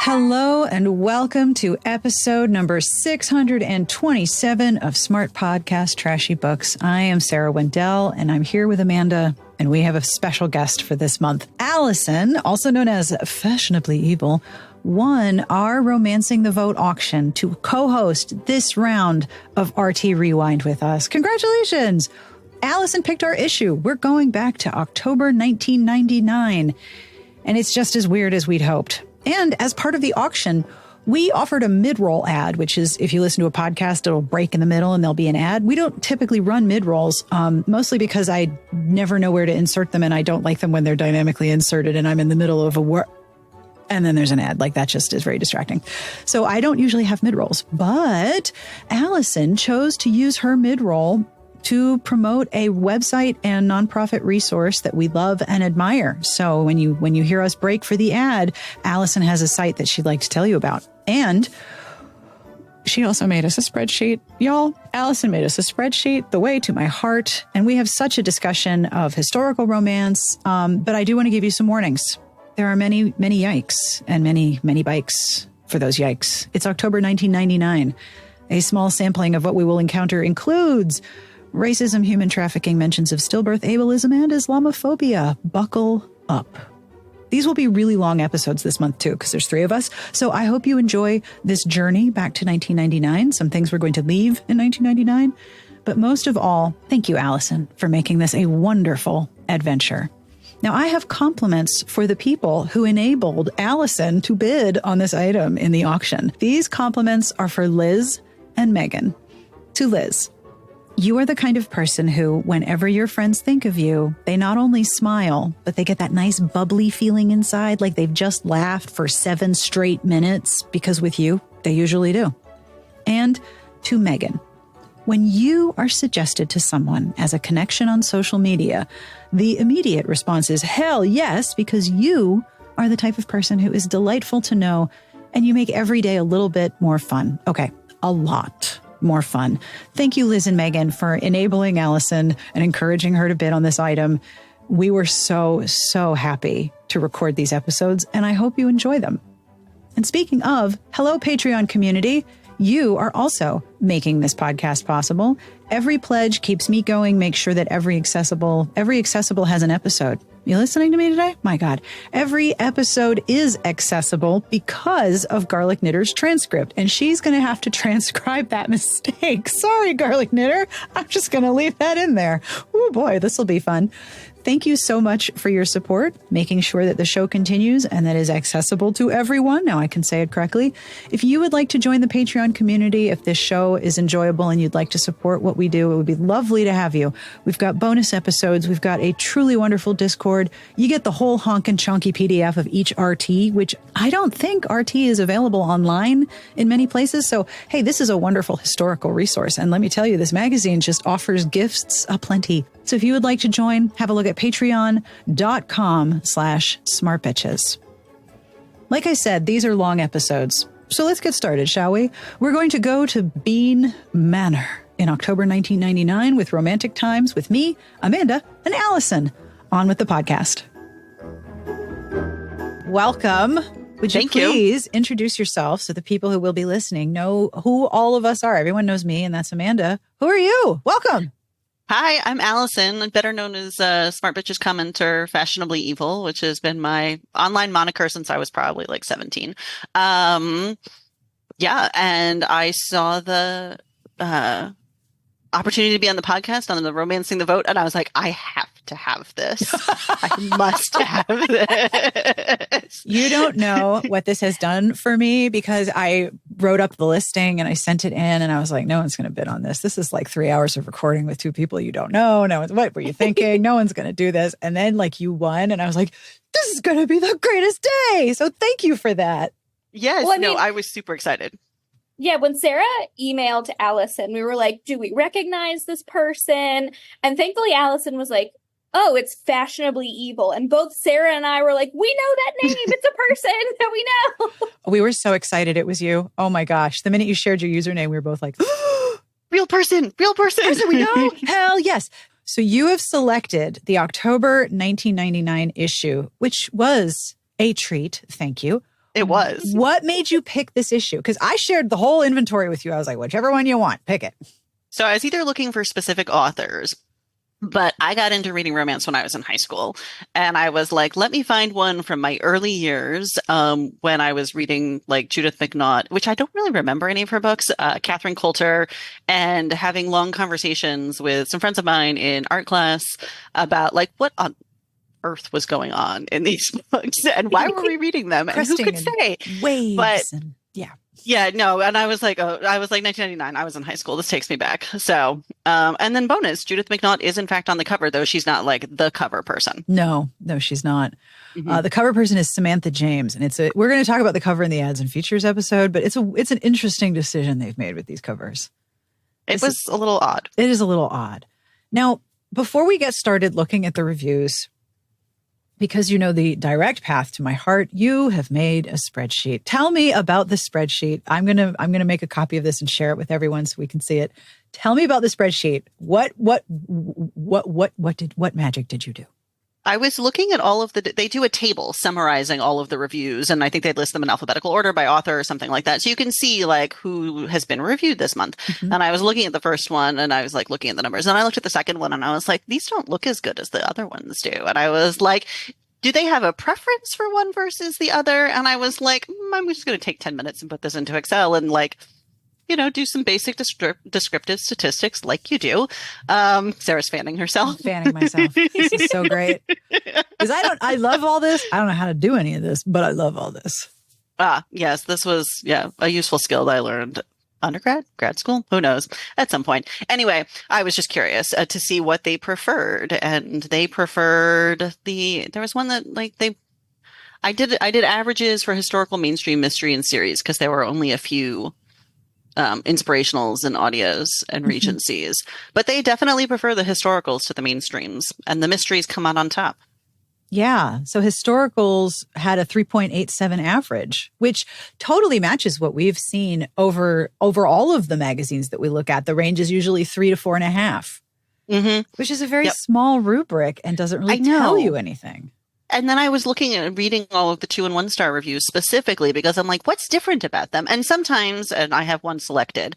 Hello and welcome to episode number 627 of Smart Podcast Trashy Books. I am Sarah Wendell and I'm here with Amanda, and we have a special guest for this month. Alison, also known as Fashionably Evil, won our Romancing the Vote auction to co-host this round of RT Rewind with us. Congratulations! Alison picked our issue. We're going back to October 1999, and it's just as weird as we'd hoped. And as part of the auction, we offered a mid-roll ad, which is if you listen to a podcast, it'll break in the middle and there'll be an ad. We don't typically run mid-rolls, mostly because I never know where to insert them, and I don't like them when they're dynamically inserted and I'm in the middle of a word and then there's an ad. Like, that just is very distracting. So I don't usually have mid-rolls, but Alison chose to use her mid-roll to promote a website and nonprofit resource that we love and admire. So when you hear us break for the ad, Alison has a site that she'd like to tell you about. And she also made us a spreadsheet. Y'all, Alison made us a spreadsheet, the way to my heart. And we have such a discussion of historical romance. But I do want to give you some warnings. There are many, many yikes and many, many bikes for those yikes. It's October 1999. A small sampling of what we will encounter includes racism, human trafficking, mentions of stillbirth, ableism, and Islamophobia. Buckle up. These will be really long episodes this month, too, because there's 3 of us. So I hope you enjoy this journey back to 1999, some things we're going to leave in 1999. But most of all, thank you, Alison, for making this a wonderful adventure. Now, I have compliments for the people who enabled Alison to bid on this item in the auction. These compliments are for Liz and Megan. To Liz, you are the kind of person who, whenever your friends think of you, they not only smile, but they get that nice bubbly feeling inside, like they've just laughed for 7 straight minutes, because with you, they usually do. And to Megan, when you are suggested to someone as a connection on social media, the immediate response is, hell yes, because you are the type of person who is delightful to know, and you make every day a little bit more fun. Okay, a lot more fun. Thank you, Liz and Megan, for enabling Alison and encouraging her to bid on this item. We were so happy to record these episodes, and I hope you enjoy them. And speaking of, hello, Patreon community. You are also making this podcast possible. Every pledge keeps me going. Make sure that every accessible has an episode. You listening to me today? My God. Every episode is accessible because of Garlic Knitter's transcript, and she's going to have to transcribe that mistake. Sorry, Garlic Knitter. I'm just going to leave that in there. Oh boy, this will be fun. Thank you so much for your support, making sure that the show continues and that is accessible to everyone. Now I can say it correctly. If you would like to join the Patreon community, if this show is enjoyable and you'd like to support what we do, it would be lovely to have you. We've got bonus episodes. We've got a truly wonderful Discord. You get the whole honkin' chonky PDF of each RT, which I don't think RT is available online in many places. So, hey, this is a wonderful historical resource. And let me tell you, this magazine just offers gifts aplenty. So if you would like to join, have a look at patreon.com/smartbitches. Like I said, these are long episodes. So let's get started, shall we? We're going to go to Bean Manor in October 1999 with Romantic Times with me, Amanda, and Alison. On with the podcast. Welcome. Would you please introduce yourself so the people who will be listening know who all of us are? Everyone knows me, and that's Amanda. Who are you? Welcome. Hi, I'm Alison, better known as Smart Bitches Commenter, Fashionably Evil, which has been my online moniker since I was probably like 17. And I saw the opportunity to be on the podcast, on the Romancing the Vote, and I was like, I have to have this. I must have this. You don't know what this has done for me, because I wrote up the listing and I sent it in and I was like, no one's going to bid on this. This is like 3 hours of recording with 2 people you don't know. No one's, what were you thinking? No one's going to do this. And then like you won and I was like, this is going to be the greatest day. So thank you for that. Yes. Well, I was super excited. Yeah, when Sarah emailed Alison, we were like, do we recognize this person? And thankfully Alison was like, oh, it's Fashionably Evil. And both Sarah and I were like, we know that name. It's a person that we know. We were so excited it was you. Oh my gosh. The minute you shared your username, we were both like, real person. Person we know? Hell yes. So you have selected the October 1999 issue, which was a treat. Thank you. It was. What made you pick this issue? Because I shared the whole inventory with you. I was like, whichever one you want, pick it. So I was either looking for specific authors, but I got into reading romance when I was in high school. And I was like, let me find one from my early years when I was reading like Judith McNaught, which I don't really remember any of her books, Catherine Coulter, and having long conversations with some friends of mine in art class about like what on earth was going on in these books and why were we reading them and who could say? Waves But and, yeah. Yeah, no, and I was like 1999. I was in high school. This takes me back. So, and then bonus, Judith McNaught is in fact on the cover, though she's not like the cover person. No, she's not. The cover person is Samantha James, and we're going to talk about the cover in the ads and features episode, but it's an interesting decision they've made with these covers. It was a little odd. It is a little odd. Now, before we get started looking at the reviews, because you know the direct path to my heart, you have made a spreadsheet. Tell me about the spreadsheet. I'm gonna make a copy of this and share it with everyone so we can see it. Tell me about the spreadsheet. What magic did you do? I was looking at they do a table summarizing all of the reviews, and I think they list them in alphabetical order by author or something like that. So you can see like who has been reviewed this month. Mm-hmm. And I was looking at the first one and I was like looking at the numbers, and I looked at the second one and I was like, these don't look as good as the other ones do. And I was like, do they have a preference for one versus the other? And I was like, I'm just going to take 10 minutes and put this into Excel and like, do some basic descriptive statistics like you do. Sarah's fanning herself. I'm fanning myself. This is so great. Because I love all this. I don't know how to do any of this, but I love all this. Yes, this was, a useful skill that I learned grad school, who knows, at some point. Anyway, I was just curious to see what they preferred. And they preferred there was one that like I did averages for historical, mainstream, mystery, and series because there were only a few inspirationals and audios and regencies, but they definitely prefer the historicals to the mainstreams, and the mysteries come out on top. Yeah. So historicals had a 3.87 average, which totally matches what we've seen over all of the magazines that we look at. The range is usually 3 to 4.5, which is a very small rubric and doesn't really tell you anything. And then I was looking at reading all of the 2 and 1 star reviews specifically because I'm like, what's different about them? And sometimes, and I have one selected,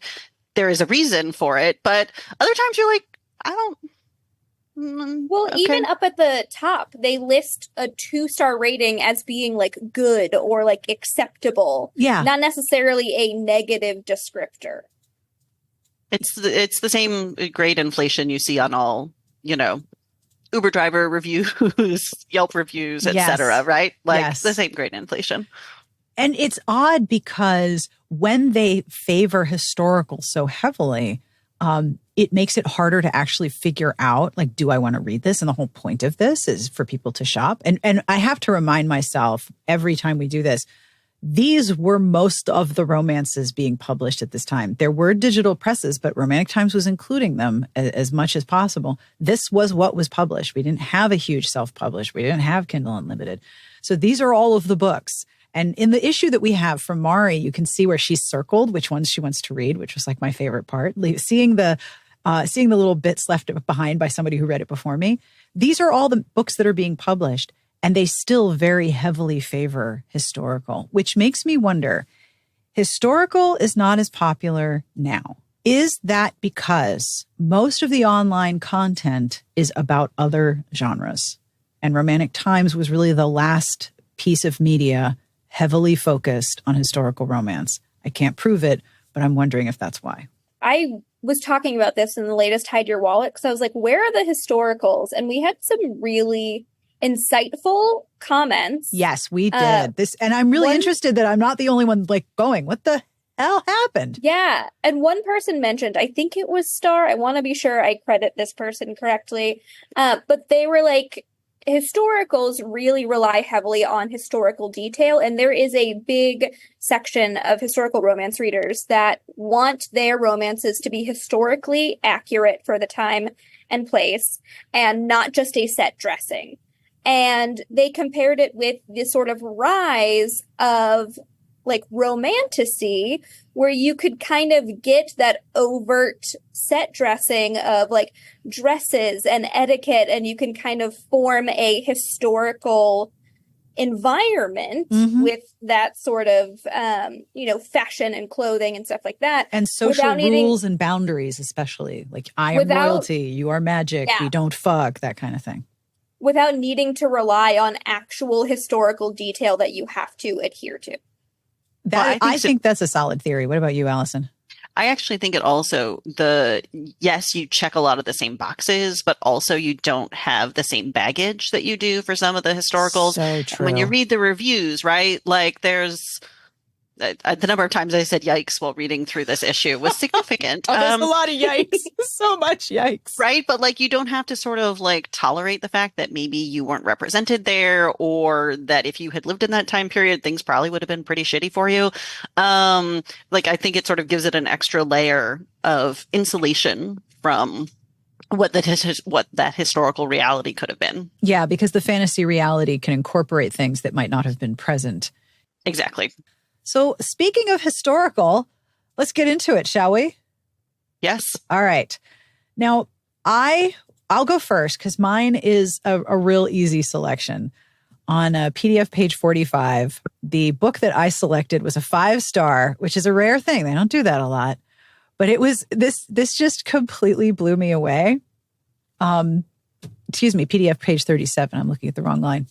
there is a reason for it, but other times you're like, I don't. Well, okay. Even up at the top, they list a 2-star rating as being like good or like acceptable. Yeah. Not necessarily a negative descriptor. It's the same grade inflation you see on all, Uber driver reviews, Yelp reviews, etc. Right? Like the same grade inflation. And it's odd because when they favor historical so heavily, it makes it harder to actually figure out, like, do I want to read this? And the whole point of this is for people to shop. And I have to remind myself every time we do this, these were most of the romances being published at this time. There were digital presses, but Romantic Times was including them as much as possible. This was what was published. We didn't have a huge self-published. We didn't have Kindle Unlimited. So these are all of the books. And in the issue that we have from Mari, you can see where she's circled which ones she wants to read, which was like my favorite part. Seeing the little bits left behind by somebody who read it before me. These are all the books that are being published. And they still very heavily favor historical, which makes me wonder, historical is not as popular now. Is that because most of the online content is about other genres? And Romantic Times was really the last piece of media heavily focused on historical romance. I can't prove it, but I'm wondering if that's why. I was talking about this in the latest Hide Your Wallet because I was like, where are the historicals? And we had some really insightful comments. Yes, we did. And I'm really interested that I'm not the only one like going, what the hell happened? Yeah. And one person mentioned, I think it was Star. I want to be sure I credit this person correctly. But they were like, historicals really rely heavily on historical detail. And there is a big section of historical romance readers that want their romances to be historically accurate for the time and place and not just a set dressing. And they compared it with this sort of rise of like romantasy, where you could kind of get that overt set dressing of like dresses and etiquette, and you can kind of form a historical environment with that sort of, fashion and clothing and stuff like that. And social rules and boundaries, especially. Like, I am royalty, you are magic, we don't fuck, that kind of thing. Without needing to rely on actual historical detail that you have to adhere to. I think that's a solid theory. What about you, Allison? I actually think it also yes, you check a lot of the same boxes, but also you don't have the same baggage that you do for some of the historicals. So true. When you read the reviews, right? Like there's the number of times I said yikes while reading through this issue was significant. There's a lot of yikes. So much yikes. Right. But like, you don't have to sort of like tolerate the fact that maybe you weren't represented there, or that if you had lived in that time period, things probably would have been pretty shitty for you. Like, I think it sort of gives it an extra layer of insulation from what that historical reality could have been. Yeah, because the fantasy reality can incorporate things that might not have been present. Exactly. So speaking of historical, let's get into it, shall we? Yes. All right. Now, I'll go first because mine is a real easy selection. On PDF page 45, the book that I selected was a 5-star, which is a rare thing. They don't do that a lot. But it was this just completely blew me away. Excuse me, PDF page 37. I'm looking at the wrong line.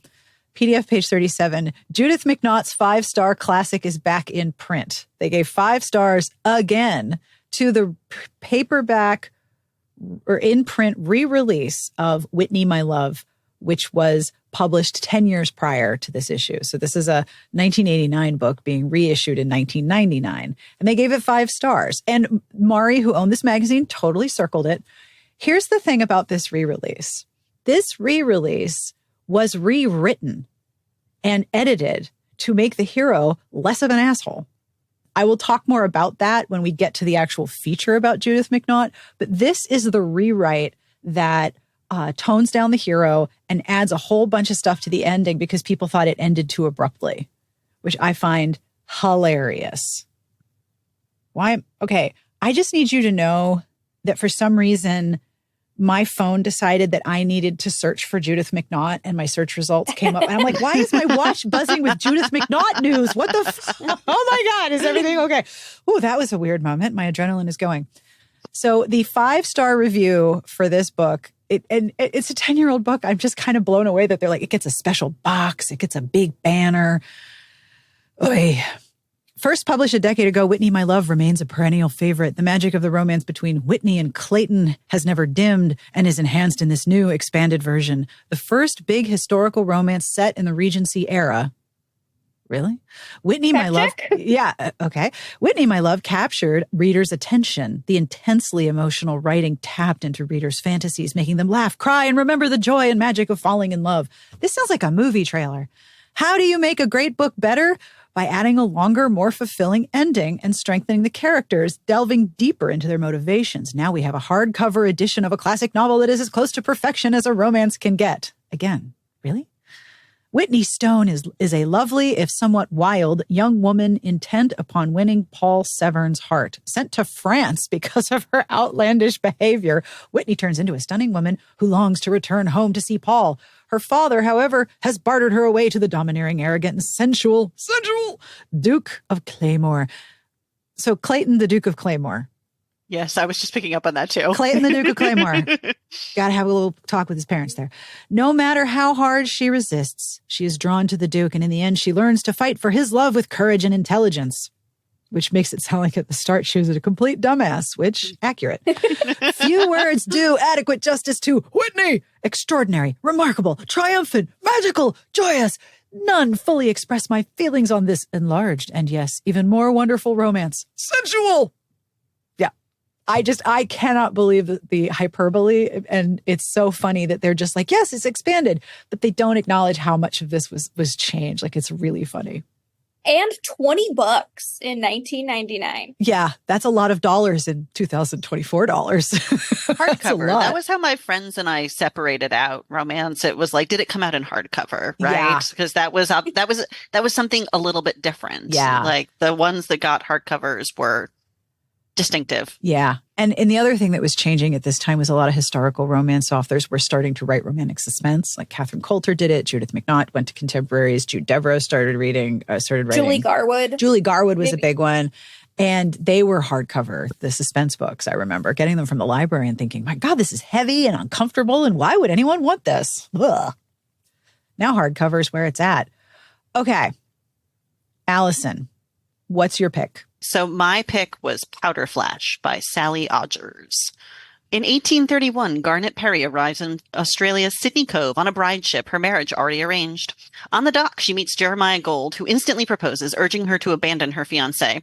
PDF page 37, Judith McNaught's 5-star classic is back in print. They gave 5 stars again to the paperback or in print re-release of Whitney, My Love, which was published 10 years prior to this issue. So this is a 1989 book being reissued in 1999. And they gave it 5 stars. And Mari, who owned this magazine, totally circled it. Here's the thing about this re-release. This re-release was rewritten and edited to make the hero less of an asshole. I will talk more about that when we get to the actual feature about Judith McNaught, but this is the rewrite that tones down the hero and adds a whole bunch of stuff to the ending because people thought it ended too abruptly, which I find hilarious. Why? Okay, I just need you to know that for some reason, my phone decided that I needed to search for Judith McNaught, and my search results came up. And I'm like, why is my watch buzzing with Judith McNaught news? What the oh my God, is everything okay? Oh, that was a weird moment. My adrenaline is going. So the 5-star review for this book, it's a 10-year-old book. I'm just kind of blown away that they're like, it gets a special box. It gets a big banner. Oy. First published a decade ago, Whitney, My Love remains a perennial favorite. The magic of the romance between Whitney and Clayton has never dimmed and is enhanced in this new expanded version. The first big historical romance set in the Regency era. Really? Whitney, My Love. Yeah. Okay. Whitney, My Love captured readers' attention. The intensely emotional writing tapped into readers' fantasies, making them laugh, cry, and remember the joy and magic of falling in love. This sounds like a movie trailer. How do you make a great book better? By adding a longer, more fulfilling ending and strengthening the characters, delving deeper into their motivations. Now we have a hardcover edition of a classic novel that is as close to perfection as a romance can get. Again, really? Whitney Stone is a lovely, if somewhat wild, young woman intent upon winning Paul Severn's heart. Sent to France because of her outlandish behavior, Whitney turns into a stunning woman who longs to return home to see Paul. Her father, however, has bartered her away to the domineering, arrogant, and sensual Duke of Claymore. So Clayton, the Duke of Claymore. Yes, I was just picking up on that too. Clayton, the Duke of Claymore. Got to have a little talk with his parents there. No matter how hard she resists, she is drawn to the Duke, and in the end, she learns to fight for his love with courage and intelligence. Which makes it sound like at the start she was a complete dumbass, which, accurate. Few words do adequate justice to Whitney. Extraordinary, remarkable, triumphant, magical, joyous. None fully express my feelings on this enlarged and, yes, even more wonderful romance. Sensual. Yeah. I cannot believe the hyperbole. And it's so funny that they're just like, yes, it's expanded. But they don't acknowledge how much of this was changed. Like, it's really funny. And $20 in 1999. Yeah, that's a lot of dollars in 2024 dollars. Hardcover. That was how my friends and I separated out romance. It was like, did it come out in hardcover? Right? Because that was something a little bit different. Yeah. Like the ones that got hardcovers were distinctive. Yeah. And the other thing that was changing at this time was a lot of historical romance authors were starting to write romantic suspense. Like Catherine Coulter did it. Judith McNaught went to contemporaries. Jude Devereux started writing. Julie Garwood. Julie Garwood was a big one. And they were hardcover, the suspense books, I remember. Getting them from the library and thinking, my God, this is heavy and uncomfortable. And why would anyone want this? Ugh. Now hardcover is where it's at. Okay. Alison, what's your pick? So my pick was Powder Flash by Sally Odgers. In 1831, Garnet Perry arrives in Australia's Sydney Cove on a bride ship, her marriage already arranged. On the dock, she meets Jeremiah Gold, who instantly proposes, urging her to abandon her fiancé.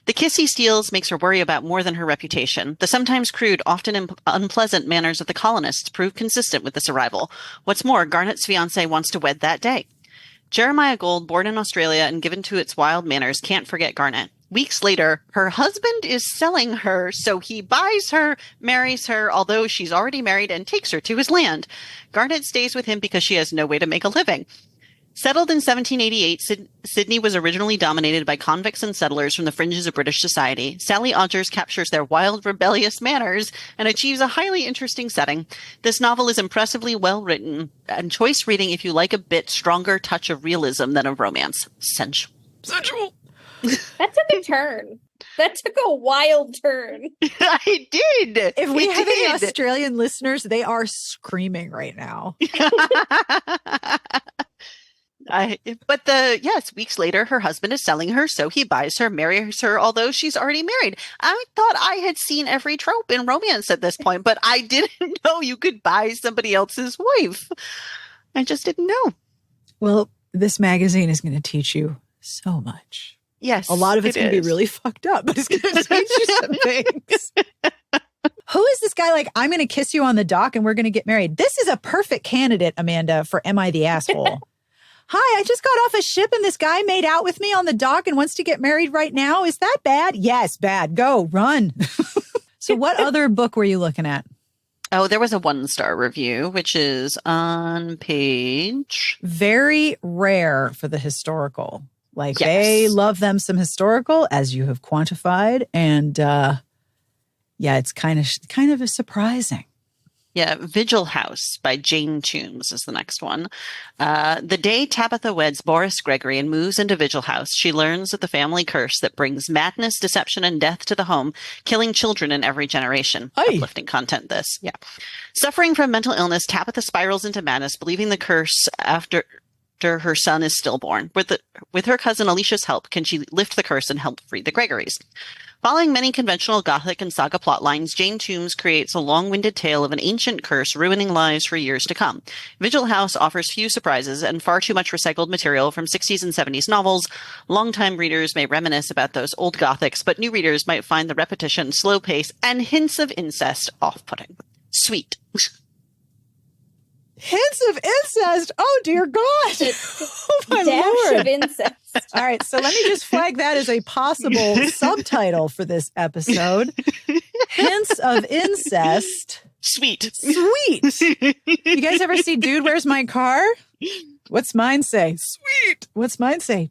The kiss he steals makes her worry about more than her reputation. The sometimes crude, often unpleasant manners of the colonists prove consistent with this arrival. What's more, Garnet's fiancé wants to wed that day. Jeremiah Gold, born in Australia and given to its wild manners, can't forget Garnet. Weeks later, her husband is selling her, so he buys her, marries her, although she's already married, and takes her to his land. Garnet stays with him because she has no way to make a living. Settled in 1788, Sydney was originally dominated by convicts and settlers from the fringes of British society. Sally Odgers captures their wild, rebellious manners and achieves a highly interesting setting. This novel is impressively well written and choice reading if you like a bit stronger touch of realism than of romance. Sensual. That took a turn. That took a wild turn. I did. If we have any Australian listeners, they are screaming right now. Weeks later, her husband is selling her, so he buys her, marries her, although she's already married. I thought I had seen every trope in romance at this point, but I didn't know you could buy somebody else's wife. I just didn't know. Well, this magazine is going to teach you so much. Yes, a lot of it's going to be really fucked up, but it's going to teach you some things. Who is this guy like, I'm going to kiss you on the dock and we're going to get married? This is a perfect candidate, Amanda, for Am I the Asshole? Hi, I just got off a ship and this guy made out with me on the dock and wants to get married right now. Is that bad? Yes, bad. Go, run. So what other book were you looking at? Oh, there was a 1-star review, which is on page... Very rare for the historical. Like, yes. They love them some historical, as you have quantified. And it's kind of surprising. Yeah, Vigil House by Jane Toombs is the next one. The day Tabitha weds Boris Gregory and moves into Vigil House, she learns of the family curse that brings madness, deception, and death to the home, killing children in every generation. Aye. Uplifting content, this. Yeah. Suffering from mental illness, Tabitha spirals into madness, believing the curse after her son is stillborn. With her cousin Alicia's help, can she lift the curse and help free the Gregorys? Following many conventional Gothic and saga plot lines, Jane Toombs creates a long-winded tale of an ancient curse ruining lives for years to come. Vigil House offers few surprises and far too much recycled material from 60s and 70s novels. Longtime readers may reminisce about those old Gothics, but new readers might find the repetition, slow pace, and hints of incest off-putting. Sweet. Hints of incest. Oh, dear God. Oh, my Dash Lord. of incest. All right. So let me just flag that as a possible subtitle for this episode. Hints of incest. Sweet. You guys ever see Dude, Where's My Car? What's mine say? Sweet. What's mine say?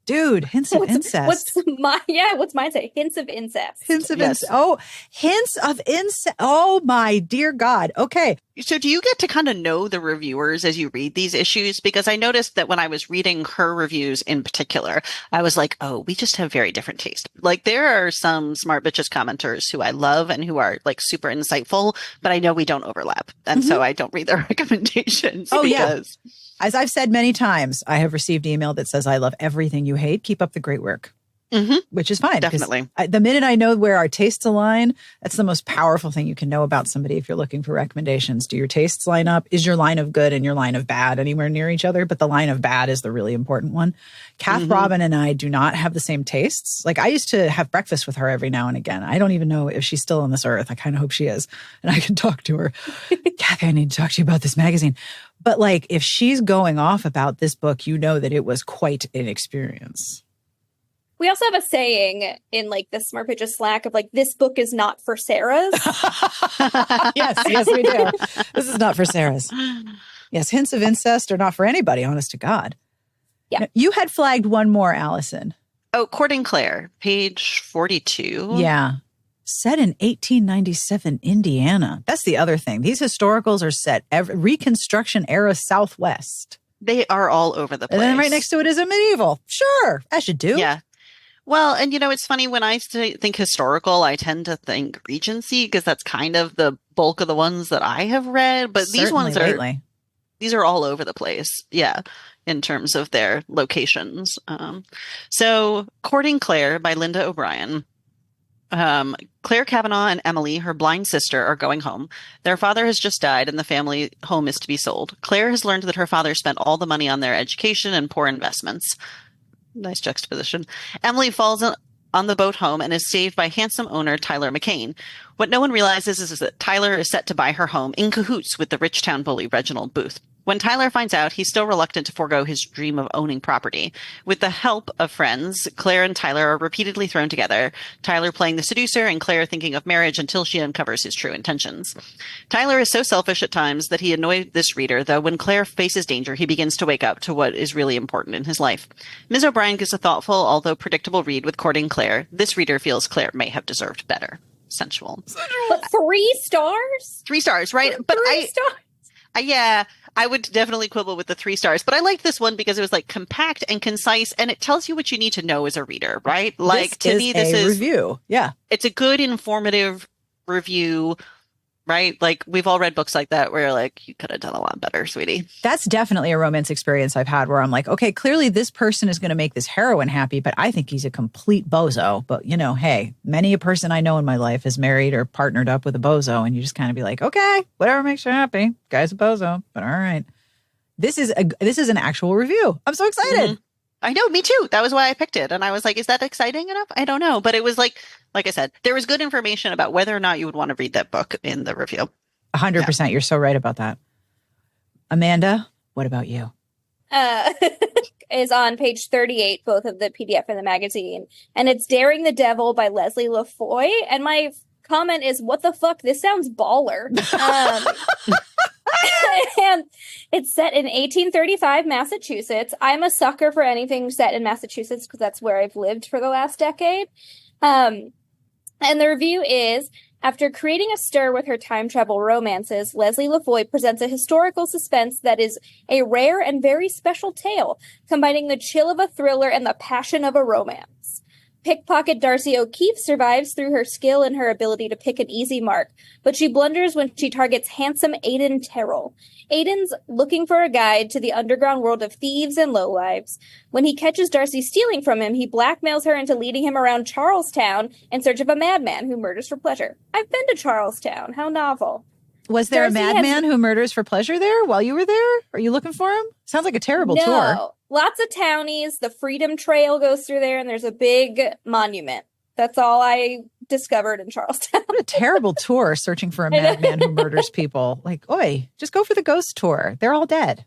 Dude, hints of incest. What's mine say? Hints of incest. Hints of incest. Oh, hints of incest. Oh, my dear God. Okay. So do you get to kind of know the reviewers as you read these issues? Because I noticed that when I was reading her reviews in particular, I was like, oh, we just have very different taste. Like there are some Smart Bitches commenters who I love and who are like super insightful, but I know we don't overlap. And so I don't read their recommendations. Oh, because... yeah. As I've said many times, I have received email that says, I love everything you hate. Keep up the great work. Mm-hmm. Which is fine. Definitely. The minute I know where our tastes align, that's the most powerful thing you can know about somebody if you're looking for recommendations. Do your tastes line up? Is your line of good and your line of bad anywhere near each other? But the line of bad is the really important one. Kath Robin and I do not have the same tastes. Like I used to have breakfast with her every now and again. I don't even know if she's still on this earth. I kind of hope she is. And I can talk to her. Kathy, I need to talk to you about this magazine. But like if she's going off about this book, you know that it was quite an experience. We also have a saying in like the Smart Bitches Slack of like, this book is not for Sarah's. Yes, we do. This is not for Sarah's. Yes, hints of incest are not for anybody, honest to God. Yeah. Now, you had flagged one more, Alison. Oh, Courting Claire, page 42. Yeah. Set in 1897 Indiana. That's the other thing. These historicals are set Reconstruction era Southwest. They are all over the place. And then right next to it is a medieval. Sure, as you do. Yeah. Well, and it's funny when I think historical, I tend to think Regency because that's kind of the bulk of the ones that I have read. But Certainly these ones lately. These are all over the place. Yeah, in terms of their locations. So, Courting Claire by Linda O'Brien. Claire Kavanaugh and Emily, her blind sister, are going home. Their father has just died and the family home is to be sold. Claire has learned that her father spent all the money on their education and poor investments. Nice juxtaposition. Emily falls on the boat home and is saved by handsome owner Tyler McCain. What no one realizes is that Tyler is set to buy her home in cahoots with the rich town bully Reginald Booth. When Tyler finds out, he's still reluctant to forego his dream of owning property. With the help of friends, Claire and Tyler are repeatedly thrown together, Tyler playing the seducer and Claire thinking of marriage until she uncovers his true intentions. Tyler is so selfish at times that he annoys this reader, though when Claire faces danger, he begins to wake up to what is really important in his life. Ms. O'Brien gives a thoughtful, although predictable read with Courting Claire. This reader feels Claire may have deserved better. Sensual. But 3 stars? 3 stars, right? But 3 stars? Yeah, I would definitely quibble with the 3 stars, but I liked this one because it was like compact and concise, and it tells you what you need to know as a reader, right? Like to me, this is review. Yeah, it's a good, informative review, right? Like we've all read books like that where you're like, you could have done a lot better, sweetie. That's definitely a romance experience I've had where I'm like, okay, clearly this person is going to make this heroine happy, but I think he's a complete bozo. But hey, many a person I know in my life is married or partnered up with a bozo, and you just kind of be like, okay, whatever makes you happy. Guy's a bozo, but all right. This is an actual review. I'm so excited. Mm-hmm. I know, me too. That was why I picked it. And I was like, is that exciting enough? I don't know. But it was like I said, there was good information about whether or not you would want to read that book in the review. 100%. Yeah. You're so right about that. Amanda, what about you? Is on page 38, both of the PDF and the magazine. And it's Daring the Devil by Leslie Lafoy. And my comment is, what the fuck? This sounds baller. And it's set in 1835 Massachusetts. I'm a sucker for anything set in Massachusetts because that's where I've lived for the last decade. And the review is, after creating a stir with her time travel romances, Leslie Lafoy presents a historical suspense that is a rare and very special tale, combining the chill of a thriller and the passion of a romance. Pickpocket Darcy O'Keefe survives through her skill and her ability to pick an easy mark, but she blunders when she targets handsome Aidan Terrell. Aidan's looking for a guide to the underground world of thieves and lowlives. When he catches Darcy stealing from him, he blackmails her into leading him around Charlestown in search of a madman who murders for pleasure. I've been to Charlestown. How novel. Was there Darcy a madman who murders for pleasure there while you were there? Are you looking for him? Sounds like a terrible tour. Lots of townies. The Freedom Trail goes through there, and there's a big monument. That's all I discovered in Charlestown. What a terrible tour, searching for a madman who murders people. Like, oi, just go for the ghost tour. They're all dead.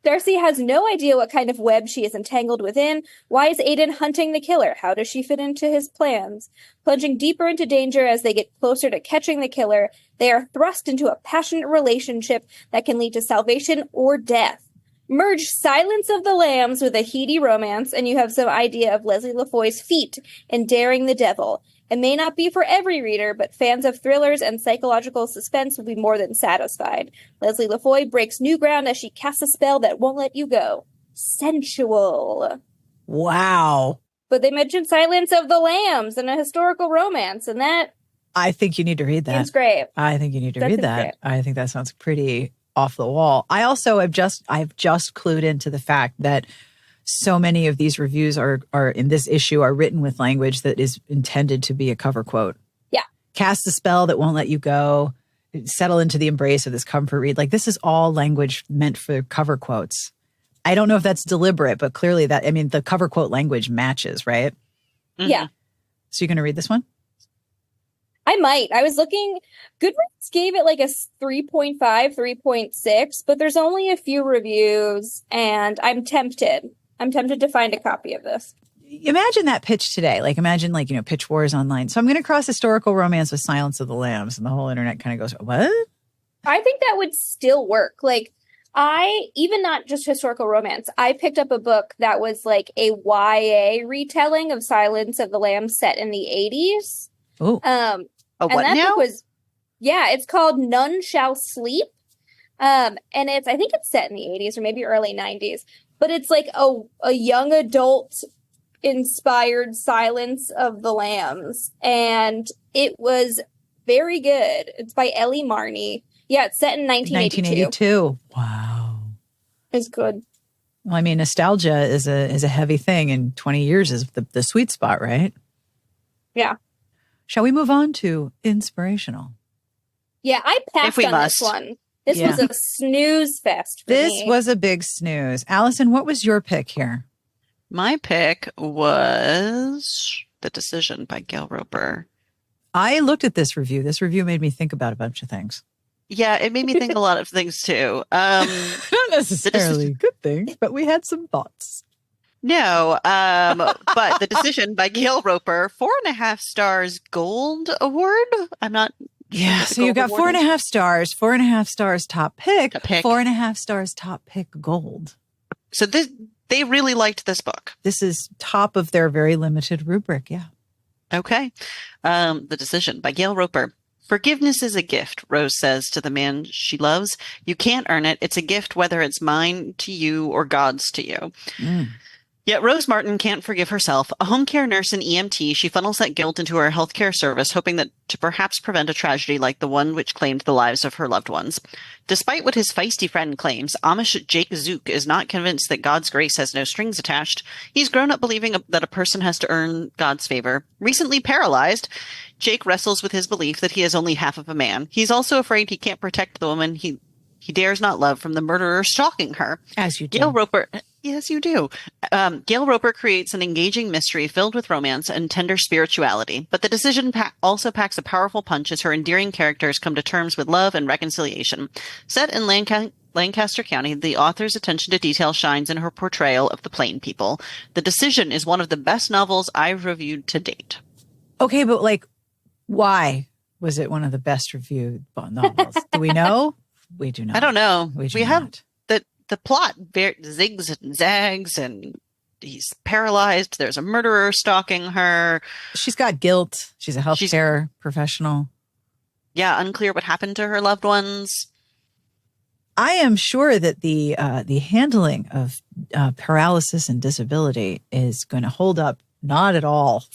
Darcy has no idea what kind of web she is entangled within. Why is Aidan hunting the killer? How does she fit into his plans? Plunging deeper into danger as they get closer to catching the killer, they are thrust into a passionate relationship that can lead to salvation or death. Merge Silence of the Lambs with a heady romance, and you have some idea of Leslie Lafoy's feat in Daring the Devil. It may not be for every reader, but fans of thrillers and psychological suspense will be more than satisfied. Leslie Lafoy breaks new ground as she casts a spell that won't let you go. Sensual. Wow. But they mentioned Silence of the Lambs and a historical romance, and that... I think you need to read that. Seems great. I think you need to read that. Great. I think that sounds pretty off the wall. I also I've just clued into the fact that so many of these reviews are in this issue are written with language that is intended to be a cover quote. Yeah. Cast a spell that won't let you go. Settle into the embrace of this comfort read. Like, this is all language meant for cover quotes. I don't know if that's deliberate, but clearly the cover quote language matches, right? Mm-hmm. Yeah. So you're going to read this one? I might. I was looking. Goodreads gave it like a 3.5, 3.6, but there's only a few reviews, and I'm tempted. I'm tempted to find a copy of this. Imagine that pitch today. Imagine pitch wars online. So I'm going to cross historical romance with Silence of the Lambs, and the whole internet kind of goes, what? I think that would still work. Even not just historical romance, I picked up a book that was like a YA retelling of Silence of the Lambs set in the 80s. Oh, And what that now? book was, it's called None Shall Sleep. And I think it's set in the 80s or maybe early 90s, but it's like a young adult inspired Silence of the Lambs. And it was very good. It's by Ellie Marney. Yeah, it's set in 1982. Wow. It's good. Well, I mean, nostalgia is a heavy thing, and 20 years is the sweet spot, right? Yeah. Shall we move on to inspirational? Yeah, I passed If we on must. this one. This was a snooze fest for This me. was a big snooze. Allison, what was your pick here? My pick was The Decision by Gail Roper. I looked at this review. This review made me think about a bunch of things. Yeah, it made me think a lot of things too. Not necessarily good things, but we had some thoughts. No, but The Decision by Gail Roper, 4.5 stars gold award. I'm not. Yeah, so you got 4.5 stars, 4.5 stars top pick, Top pick. 4.5 stars top pick gold. So they really liked this book. This is top of their very limited rubric. Yeah. Okay. The Decision by Gail Roper. Forgiveness is a gift, Rose says to the man she loves. You can't earn it. It's a gift, whether it's mine to you or God's to you. Yet Rose Martin can't forgive herself. A home care nurse and EMT, she funnels that guilt into her healthcare service, hoping that to perhaps prevent a tragedy like the one which claimed the lives of her loved ones. Despite what his feisty friend claims, Amish Jake Zook is not convinced that God's grace has no strings attached. He's grown up believing that a person has to earn God's favor. Recently paralyzed, Jake wrestles with his belief that he is only half of a man. He's also afraid he can't protect the woman he dares not love from the murderer stalking her. As you do. Gail Roper, yes, you do. Gail Roper creates an engaging mystery filled with romance and tender spirituality. But The Decision also packs a powerful punch as her endearing characters come to terms with love and reconciliation. Set in Lancaster County, the author's attention to detail shines in her portrayal of the plain people. The Decision is one of the best novels I've reviewed to date. Okay, but why was it one of the best reviewed novels? Do we know? We do not. I don't know. We have the plot zigs and zags, and he's paralyzed. There's a murderer stalking her. She's got guilt. She's a healthcare professional. Yeah, unclear what happened to her loved ones. I am sure that the handling of paralysis and disability is going to hold up not at all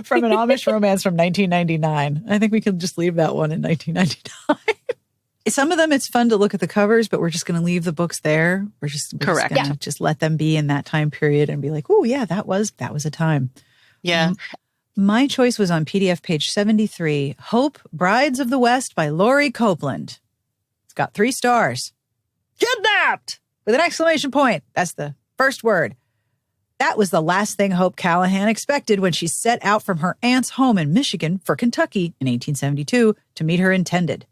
from an Amish romance from 1999. I think we can just leave that one in 1999. Some of them, it's fun to look at the covers, but we're just going to leave the books there. We're just going to just let them be in that time period and be like, oh, yeah, that was a time. Yeah. My choice was on PDF page 73, Hope, Brides of the West by Laurie Copeland. It's got 3 stars. Kidnapped! With an exclamation point. That's the first word. That was the last thing Hope Callahan expected when she set out from her aunt's home in Michigan for Kentucky in 1872 to meet her intended.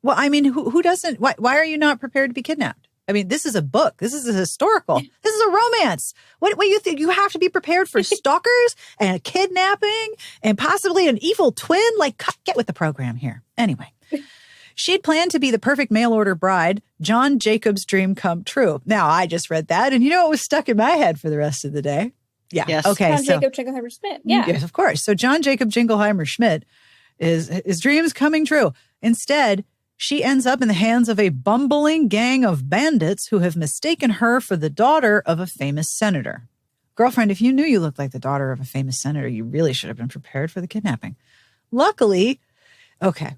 Well, I mean, who doesn't? Why are you not prepared to be kidnapped? I mean, this is a book. This is a historical. This is a romance. What do you think? You have to be prepared for stalkers and a kidnapping and possibly an evil twin? Get with the program here. Anyway, she'd planned to be the perfect mail-order bride, John Jacob's dream come true. Now, I just read that, and it was stuck in my head for the rest of the day. Yeah. Yes. Okay. John Jacob Jingleheimer Schmidt. Yeah. Yes, of course. So John Jacob Jingleheimer Schmidt is his dreams coming true. Instead, she ends up in the hands of a bumbling gang of bandits who have mistaken her for the daughter of a famous senator. Girlfriend, if you knew you looked like the daughter of a famous senator, you really should have been prepared for the kidnapping. Luckily, okay,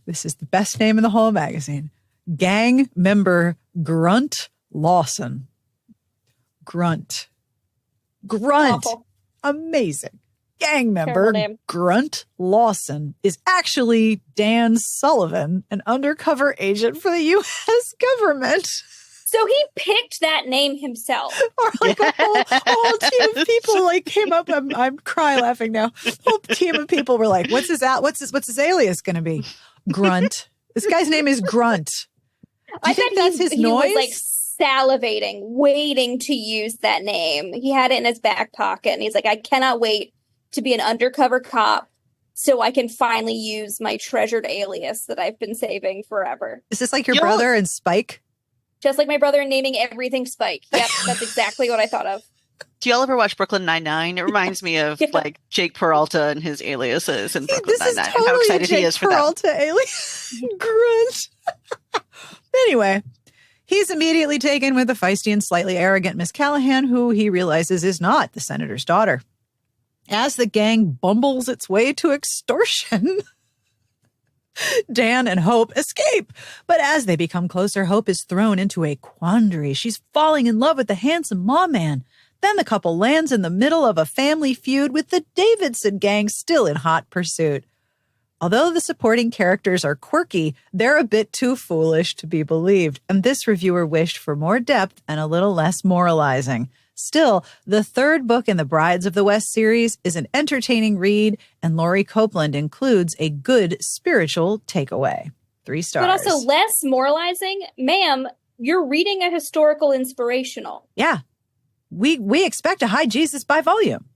this is the best name in the whole magazine. Gang member Grunt Lawson. Grunt. Awful. Amazing. Gang member Grunt Lawson is actually Dan Sullivan, an undercover agent for the U.S. government. So he picked that name himself. Or a whole team of people came up. I'm cry laughing now. Whole team of people were like, "What's his alias going to be?" Grunt. This guy's name is Grunt. I bet that's his he noise? was salivating, waiting to use that name. He had it in his back pocket, and he's like, "I cannot wait to be an undercover cop so I can finally use my treasured alias that I've been saving forever." Is this like your brother and Spike? Just like my brother naming everything Spike. Yep, that's exactly what I thought of. Do y'all ever watch Brooklyn Nine-Nine? It reminds me of like Jake Peralta and his aliases in Brooklyn Nine-Nine, totally and how excited he is for that. Peralta alien grunt. Anyway, he's immediately taken with the feisty and slightly arrogant Miss Callahan, who he realizes is not the senator's daughter. As the gang bumbles its way to extortion, Dan and Hope escape. But as they become closer, Hope is thrown into a quandary. She's falling in love with the handsome mom man. Then the couple lands in the middle of a family feud with the Davidson gang still in hot pursuit. Although the supporting characters are quirky, they're a bit too foolish to be believed, and this reviewer wished for more depth and a little less moralizing. Still, the third book in the Brides of the West series is an entertaining read, and Laurie Copeland includes a good spiritual takeaway. 3 stars. But also less moralizing. Ma'am, you're reading a historical inspirational. Yeah. We expect a high Jesus by volume.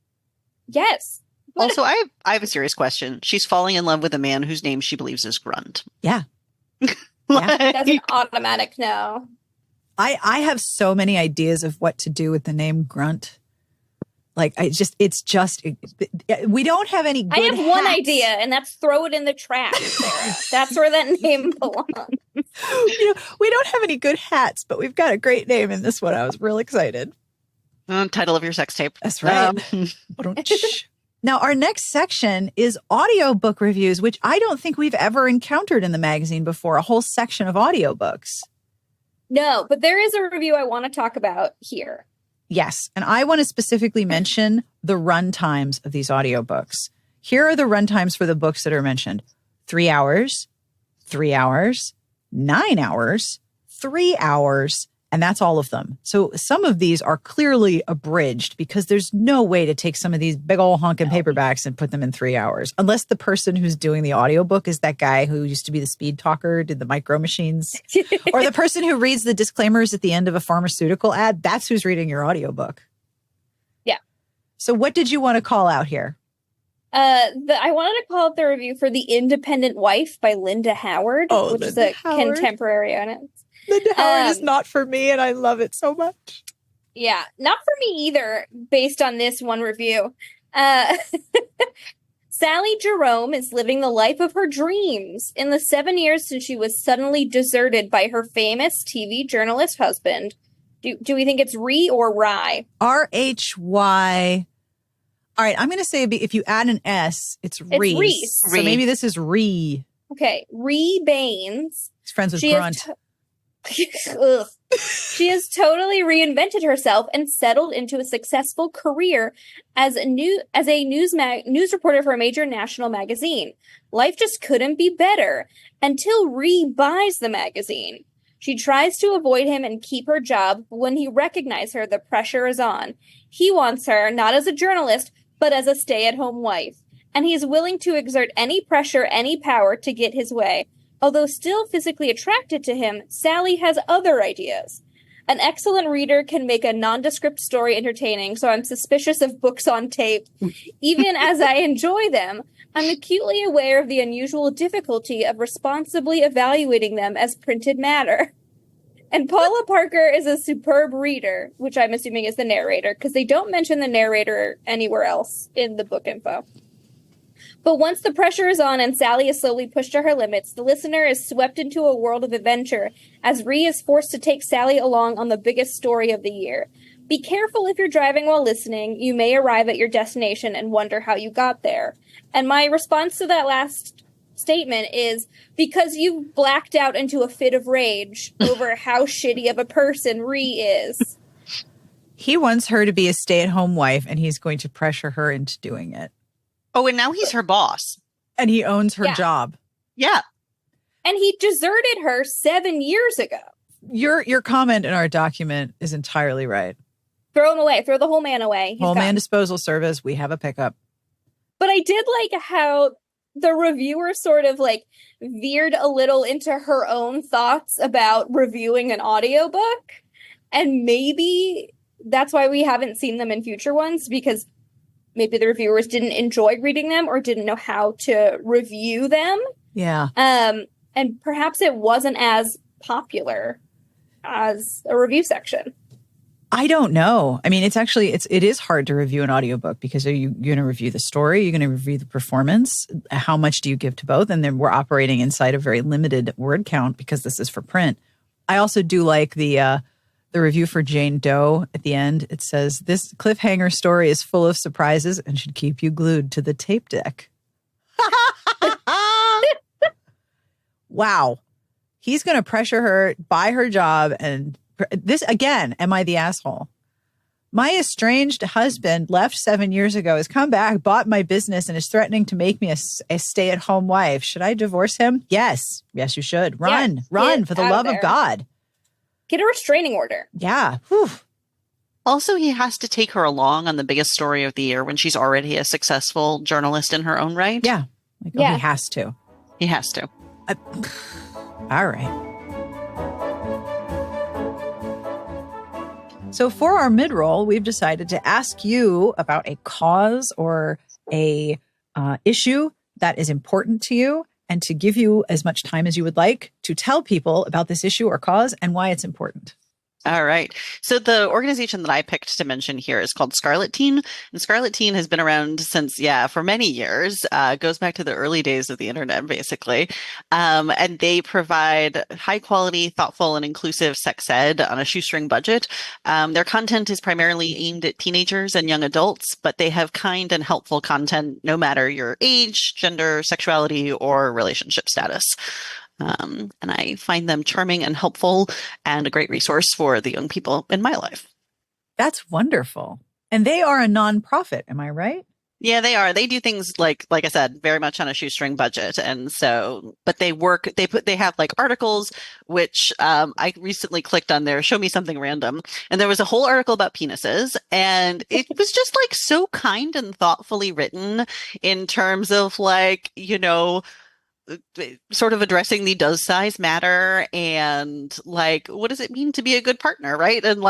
Yes. Also, I have a serious question. She's falling in love with a man whose name she believes is Grunt. Yeah. That's an automatic no. I have so many ideas of what to do with the name Grunt. Like, we don't have any good I have one idea, and that's throw it in the trash there. That's where that name belongs. We don't have any good hats, but we've got a great name in this one. I was real excited. Title of your sex tape. That's right. Now, our next section is audiobook reviews, which I don't think we've ever encountered in the magazine before, a whole section of audiobooks. No, but there is a review I want to talk about here. Yes, and I want to specifically mention the run times of these audiobooks. Here are the run times for the books that are mentioned. 3 hours, 3 hours, 9 hours, 3 hours, and that's all of them. So some of these are clearly abridged because there's no way to take some of these big old honking paperbacks and put them in 3 hours. Unless the person who's doing the audiobook is that guy who used to be the speed talker, did the micro machines. Or the person who reads the disclaimers at the end of a pharmaceutical ad. That's who's reading your audiobook. Yeah. So what did you want to call out here? I wanted to call out the review for The Independent Wife by Linda Howard, which is a contemporary on it. Linda Howard is not for me, and I love it so much. Yeah, not for me either, based on this one review. Sally Jerome is living the life of her dreams in the 7 years since she was suddenly deserted by her famous TV journalist husband. Do we think it's Ree or Rye? R-H-Y. All right, I'm going to say if you add an S, it's Reese. It's Reese. So maybe this is Ree. Okay, Ree Baines. He's friends with Grunt. She has totally reinvented herself and settled into a successful career as a news reporter for a major national magazine. Life just couldn't be better until Ree buys the magazine. She tries to avoid him and keep her job, but when he recognizes her, the pressure is on. He wants her not as a journalist, but as a stay-at-home wife, and he is willing to exert any pressure, any power to get his way. Although still physically attracted to him, Sally has other ideas. An excellent reader can make a nondescript story entertaining, so I'm suspicious of books on tape. Even as I enjoy them, I'm acutely aware of the unusual difficulty of responsibly evaluating them as printed matter. And Paula Parker is a superb reader, which I'm assuming is the narrator, because they don't mention the narrator anywhere else in the book info. But once the pressure is on and Sally is slowly pushed to her limits, the listener is swept into a world of adventure as Ree is forced to take Sally along on the biggest story of the year. Be careful if you're driving while listening. You may arrive at your destination and wonder how you got there. And my response to that last statement is because you've blacked out into a fit of rage over how shitty of a person Ree is. He wants her to be a stay-at-home wife, and he's going to pressure her into doing it. Oh, and now he's her boss. And he owns her job. Yeah. And he deserted her 7 years ago. Your comment in our document is entirely right. Throw him away. Throw the whole man away. Whole man disposal service. We have a pickup. But I did like how the reviewer sort of like veered a little into her own thoughts about reviewing an audiobook. And maybe that's why we haven't seen them in future ones, because maybe the reviewers didn't enjoy reading them or didn't know how to review them. Yeah. And perhaps it wasn't as popular as a review section. I don't know. I mean, it is hard to review an audiobook because you're going to review the story, you're going to review the performance. How much do you give to both? And then we're operating inside a very limited word count because this is for print. I also do like the review for Jane Doe at the end. It says, this cliffhanger story is full of surprises and should keep you glued to the tape deck. Wow. He's going to pressure her, buy her job, and this, again, am I the asshole? My estranged husband left 7 years ago, has come back, bought my business, and is threatening to make me a stay-at-home wife. Should I divorce him? Yes. Yes, you should. Run for the love of God. Get a restraining order. Yeah. Whew. Also, he has to take her along on the biggest story of the year when she's already a successful journalist in her own right. Yeah. He has to. He has to. All right. So for our mid-roll, we've decided to ask you about a cause or a issue that is important to you, and to give you as much time as you would like to tell people about this issue or cause and why it's important. All right. So the organization that I picked to mention here is called Scarlet Teen. And Scarlet Teen has been around since, for many years. Goes back to the early days of the internet, basically. And they provide high quality, thoughtful, and inclusive sex ed on a shoestring budget. Their content is primarily aimed at teenagers and young adults, but they have kind and helpful content no matter your age, gender, sexuality, or relationship status. And I find them charming and helpful and a great resource for the young people in my life. That's wonderful. And they are a nonprofit, am I right? Yeah, they are. They do things like I said, very much on a shoestring budget. And so, but they have like articles, which I recently clicked on there, show me something random. And there was a whole article about penises. And it was just like so kind and thoughtfully written in terms of sort of addressing the does size matter and what does it mean to be a good partner, right? And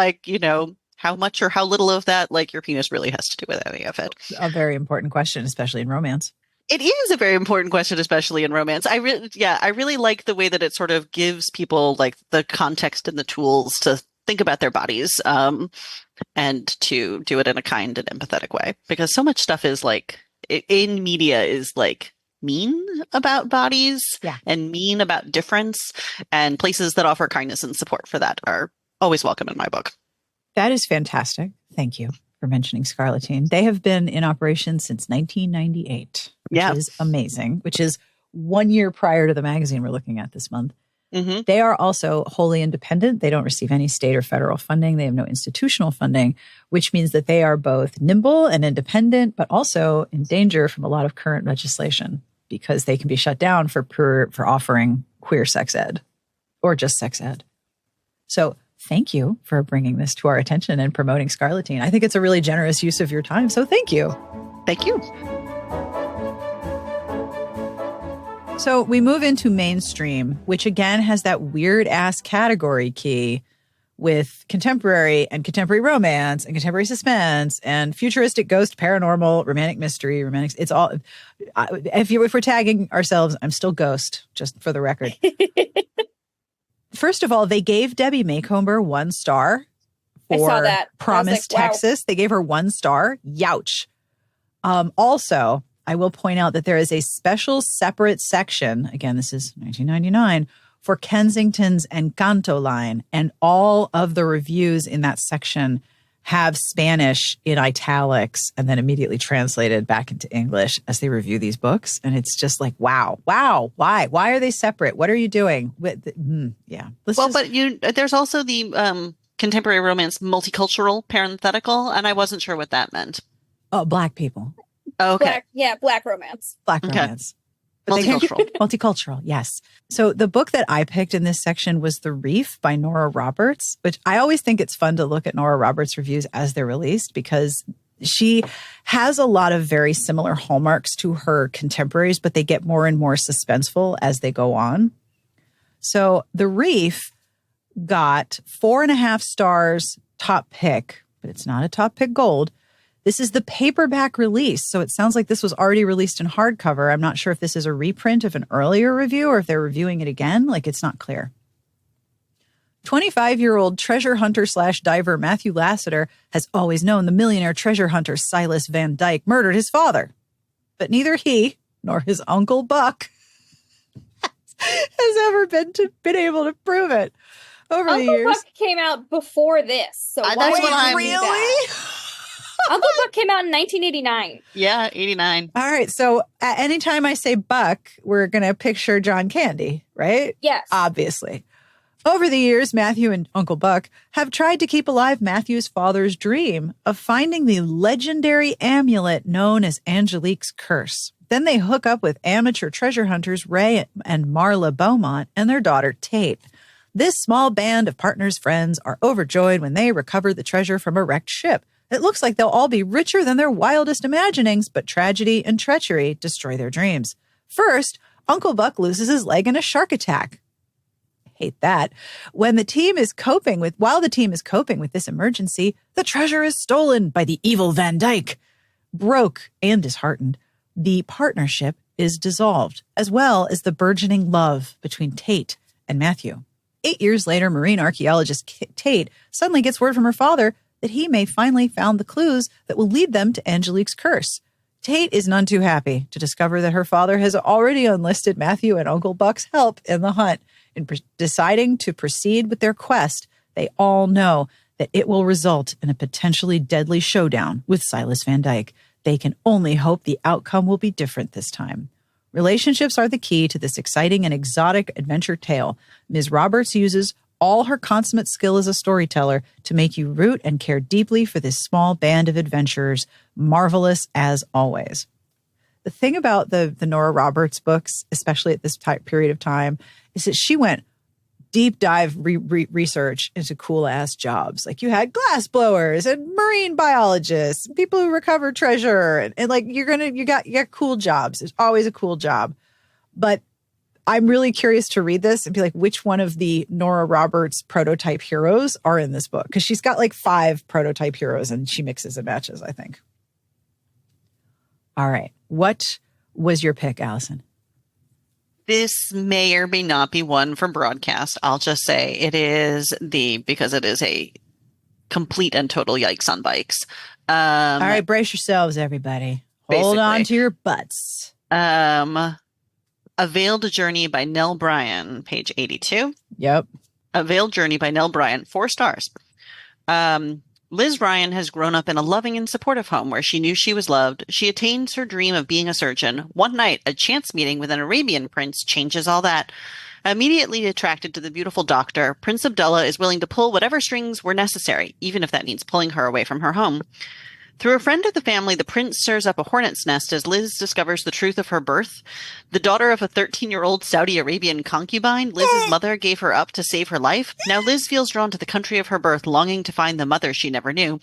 how much or how little of that your penis really has to do with any of it. A very important question, especially in romance. It is a very important question, especially in romance. I really like the way that it sort of gives people the context and the tools to think about their bodies and to do it in a kind and empathetic way, because so much stuff is in media is mean about bodies and mean about difference, and places that offer kindness and support for that are always welcome in my book. That is fantastic. Thank you for mentioning Scarlet Teen. They have been in operation since 1998, which is amazing, which is 1 year prior to the magazine we're looking at this month. Mm-hmm. They are also wholly independent. They don't receive any state or federal funding. They have no institutional funding, which means that they are both nimble and independent, but also in danger from a lot of current legislation, because they can be shut down for offering queer sex ed or just sex ed. So thank you for bringing this to our attention and promoting Scarlet Teen. I think it's a really generous use of your time. So thank you. Thank you. So we move into mainstream, which again has that weird ass category key with contemporary and contemporary romance and contemporary suspense and futuristic ghost, paranormal, romantic mystery, romantic. It's all. If we're tagging ourselves, I'm still ghost, just for the record. First of all, they gave Debbie Macomber 1 star for Promise, Texas. Wow. They gave her 1 star. Youch. Also, I will point out that there is a special separate section. Again, this is 1999. For Kensington's Encanto line, and all of the reviews in that section have Spanish in italics and then immediately translated back into English as they review these books. And it's just wow, why are they separate? What are you doing? Yeah. But there's also the contemporary romance multicultural parenthetical, and I wasn't sure what that meant. Oh, Black people. Oh, okay. Black romance. Black romance. Multicultural. Multicultural, yes. So the book that I picked in this section was The Reef by Nora Roberts, which I always think it's fun to look at Nora Roberts' reviews as they're released, because she has a lot of very similar hallmarks to her contemporaries, but they get more and more suspenseful as they go on. So The Reef got 4.5 stars top pick, but it's not a top pick gold. This is the paperback release, so it sounds like this was already released in hardcover. I'm not sure if this is a reprint of an earlier review or if they're reviewing it again. It's not clear. 25-year-old treasure hunter / diver Matthew Lassiter has always known the millionaire treasure hunter Silas Van Dyke murdered his father. But neither he nor his Uncle Buck has ever been able to prove it. Over the years. Uncle Buck came out before this, so why that's would what I'm- you do that? Really? Uncle Buck came out in 1989. Yeah, 89. All right. So anytime I say Buck, we're going to picture John Candy, right? Yes. Obviously. Over the years, Matthew and Uncle Buck have tried to keep alive Matthew's father's dream of finding the legendary amulet known as Angelique's Curse. Then they hook up with amateur treasure hunters Ray and Marla Beaumont and their daughter Tate. This small band of partners' friends are overjoyed when they recover the treasure from a wrecked ship. It looks like they'll all be richer than their wildest imaginings, but tragedy and treachery destroy their dreams. First, Uncle Buck loses his leg in a shark attack. Hate that. While the team is coping with this emergency, the treasure is stolen by the evil Van Dyke. Broke and disheartened, the partnership is dissolved, as well as the burgeoning love between Tate and Matthew. 8 years later, marine archaeologist Tate suddenly gets word from her father that he may finally found the clues that will lead them to Angelique's curse. Tate is none too happy to discover that her father has already enlisted Matthew and Uncle Buck's help in the hunt. In deciding to proceed with their quest, they all know that it will result in a potentially deadly showdown with Silas Van Dyke. They can only hope the outcome will be different this time. Relationships are the key to this exciting and exotic adventure tale. Ms. Roberts uses all her consummate skill as a storyteller to make you root and care deeply for this small band of adventurers, marvelous as always. The thing about the Nora Roberts books, especially at this period of time, is that she went deep dive research into cool ass jobs. Like you had glass blowers and marine biologists, and people who recover treasure, and like you got cool jobs. It's always a cool job. But I'm really curious to read this and be like, which one of the Nora Roberts prototype heroes are in this book? Because she's got like 5 prototype heroes and she mixes and matches, I think. All right. What was your pick, Alison? This may or may not be one for broadcast. I'll just say it is because it is a complete and total yikes on bikes. All right, brace yourselves, everybody. Hold on to your butts. A Veiled Journey by Nell Bryan, page 82. Yep. A Veiled Journey by Nell Bryan, 4 stars. Liz Ryan has grown up in a loving and supportive home where she knew she was loved. She attains her dream of being a surgeon. One night, a chance meeting with an Arabian prince changes all that. Immediately attracted to the beautiful doctor, Prince Abdullah is willing to pull whatever strings were necessary, even if that means pulling her away from her home. Through a friend of the family, the prince stirs up a hornet's nest as Liz discovers the truth of her birth. The daughter of a 13-year-old Saudi Arabian concubine, Liz's mother gave her up to save her life. Now Liz feels drawn to the country of her birth, longing to find the mother she never knew.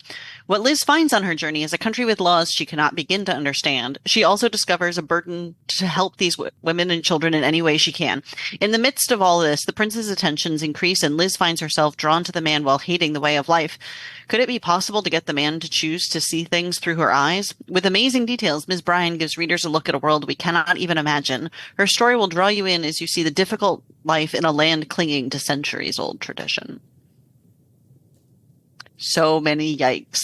What Liz finds on her journey is a country with laws she cannot begin to understand. She also discovers a burden to help these women and children in any way she can. In the midst of all this, the prince's attentions increase and Liz finds herself drawn to the man while hating the way of life. Could it be possible to get the man to choose to see things through her eyes? With amazing details, Ms. Bryan gives readers a look at a world we cannot even imagine. Her story will draw you in as you see the difficult life in a land clinging to centuries-old tradition. So many yikes.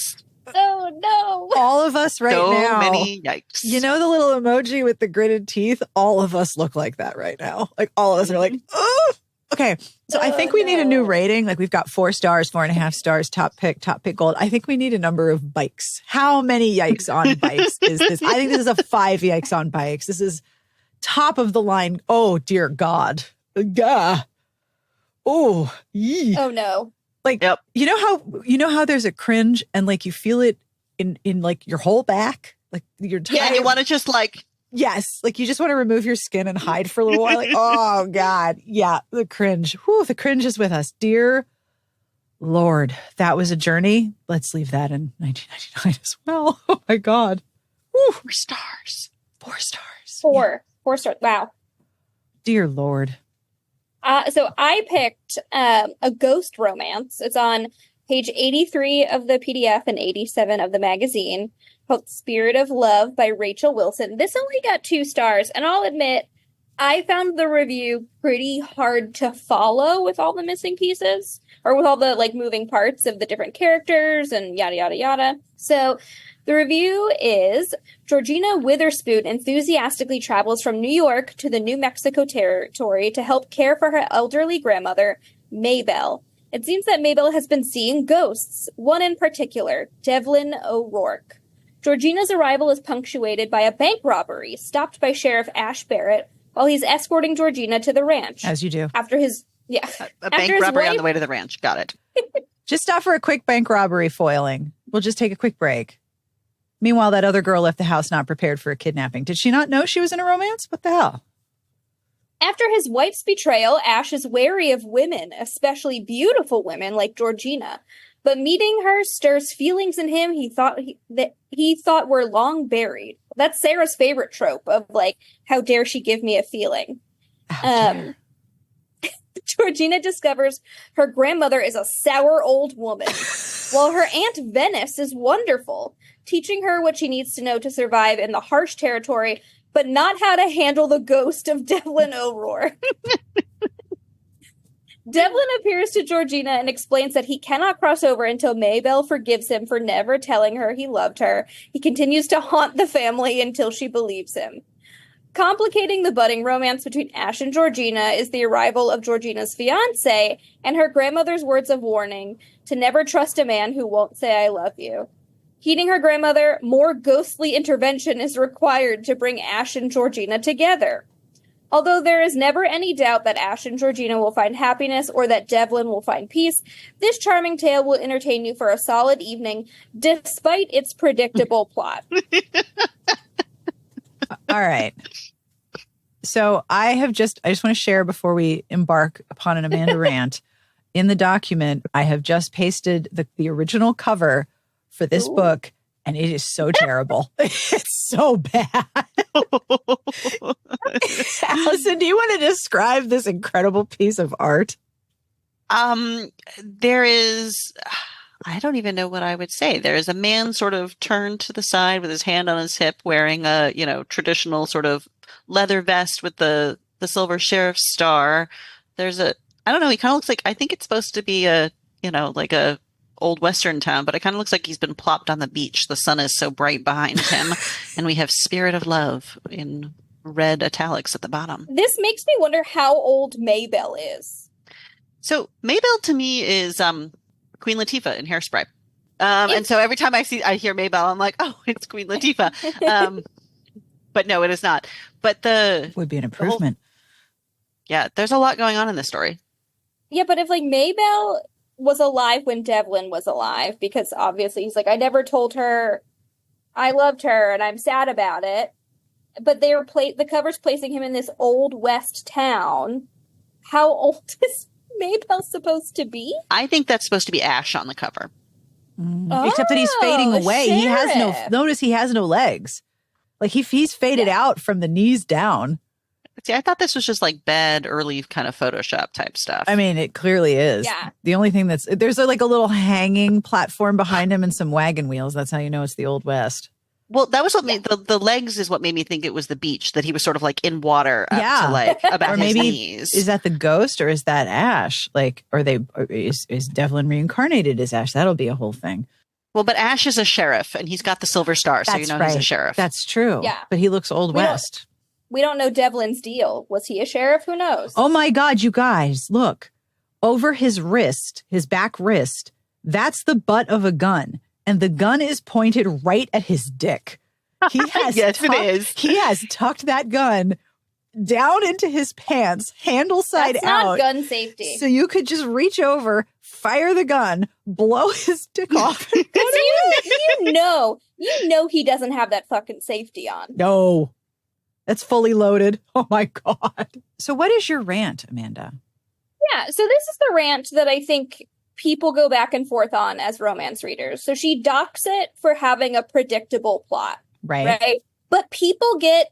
Oh, no. All of us now. So many yikes. You know the little emoji with the gritted teeth? All of us look like that right now. Like all of us are like, oh. Okay, so I think we need a new rating. Like we've got 4 stars, 4.5 stars, top pick gold. I think we need a number of bikes. How many yikes on bikes is this? I think this is a 5 yikes on bikes. This is top of the line. Oh, dear God. Gah. Oh, yee. Oh, no. Like, yep. You know how there's a cringe and like you feel it in like your whole back? Like you're tired. Yeah, you want to just like. Yes. Like you just want to remove your skin and hide for a little while. Like, oh God. Yeah. The cringe. Whew, the cringe is with us. Dear Lord, that was a journey. Let's leave that in 1999 as well. Oh my God. Whew. 4 stars. 4 stars. 4 stars. Wow. Dear Lord. So I picked a ghost romance. It's on page 83 of the PDF and 87 of the magazine, called Spirit of Love by Rachel Wilson. This only got 2 stars, and I'll admit, I found the review pretty hard to follow with all the missing pieces, or with all the like moving parts of the different characters and yada, yada, yada. So the review is Georgina Witherspoon enthusiastically travels from New York to the New Mexico territory to help care for her elderly grandmother, Maybelle. It seems that Maybelle has been seeing ghosts, one in particular, Devlin O'Rourke. Georgina's arrival is punctuated by a bank robbery stopped by Sheriff Ash Barrett while he's escorting Georgina to the ranch. As you do. After his, yeah. A bank robbery on the way to the ranch. Got it. Just stop for a quick bank robbery foiling. We'll just take a quick break. Meanwhile, that other girl left the house not prepared for a kidnapping. Did she not know she was in a romance? What the hell? After his wife's betrayal, Ash is wary of women, especially beautiful women like Georgina. But meeting her stirs feelings in him he thought were long buried. That's Sarah's favorite trope of like, how dare she give me a feeling? Georgina discovers her grandmother is a sour old woman, while her Aunt Venice is wonderful, teaching her what she needs to know to survive in the harsh territory, but not how to handle the ghost of Devlin O'Rourke. Devlin appears to Georgina and explains that he cannot cross over until Maybelle forgives him for never telling her he loved her. He continues to haunt the family until she believes him. Complicating the budding romance between Ash and Georgina is the arrival of Georgina's fiancé and her grandmother's words of warning to never trust a man who won't say I love you. Heeding her grandmother, more ghostly intervention is required to bring Ash and Georgina together. Although there is never any doubt that Ash and Georgina will find happiness or that Devlin will find peace, this charming tale will entertain you for a solid evening, despite its predictable plot. All right. So I just want to share before we embark upon an Amanda rant. In the document, I have just pasted the original cover for this book, and it is so terrible. It's so bad. Alison, do you want to describe this incredible piece of art? There is, I don't even know what I would say. There is a man sort of turned to the side with his hand on his hip, wearing a, traditional sort of leather vest with the silver sheriff's star. There's I don't know, he kind of looks like, I think it's supposed to be like a old Western town, but it kind of looks like he's been plopped on the beach. The sun is so bright behind him. And we have Spirit of Love in red italics at the bottom. This makes me wonder how old Maybelle is. So Maybelle to me is Queen Latifah in Hairspray. And so every time I hear Maybelle, I'm like, oh, it's Queen Latifah. But no, it is not. But would be an improvement. There's a lot going on in this story. Yeah, but if like Maybelle was alive when Devlin was alive, because obviously he's like, I never told her I loved her and I'm sad about it. But the cover's placing him in this old West town. How old is Maybelle supposed to be? I think that's supposed to be Ash on the cover. Except that he's fading away. Sheriff. He has no legs. Like he's faded out from the knees down. See, I thought this was just like bad early kind of Photoshop type stuff. I mean, it clearly is. Yeah. The only thing there's like a little hanging platform behind him and some wagon wheels. That's how you know it's the Old West. Well, that was what made the legs is what made me think it was the beach, that he was sort of like in water up to like about or maybe, his knees. Is that the ghost or is that Ash? Like, is Devlin reincarnated as Ash? That'll be a whole thing. Well, but Ash is a sheriff and he's got the silver star, so he's a sheriff. That's true. Yeah. But he looks Old West. We don't know Devlin's deal. Was he a sheriff? Who knows? Oh my God, you guys, look. Over his wrist, his back wrist, that's the butt of a gun. And the gun is pointed right at his dick. He has yes, it is. He has tucked that gun down into his pants, handle side That's out. not gun safety. So you could just reach over, fire the gun, blow his dick off. And go you know he doesn't have that fucking safety on. No. That's fully loaded. Oh my God. So what is your rant, Amanda? Yeah, so this is the rant that I think people go back and forth on as romance readers. So she docks it for having a predictable plot. Right? But people get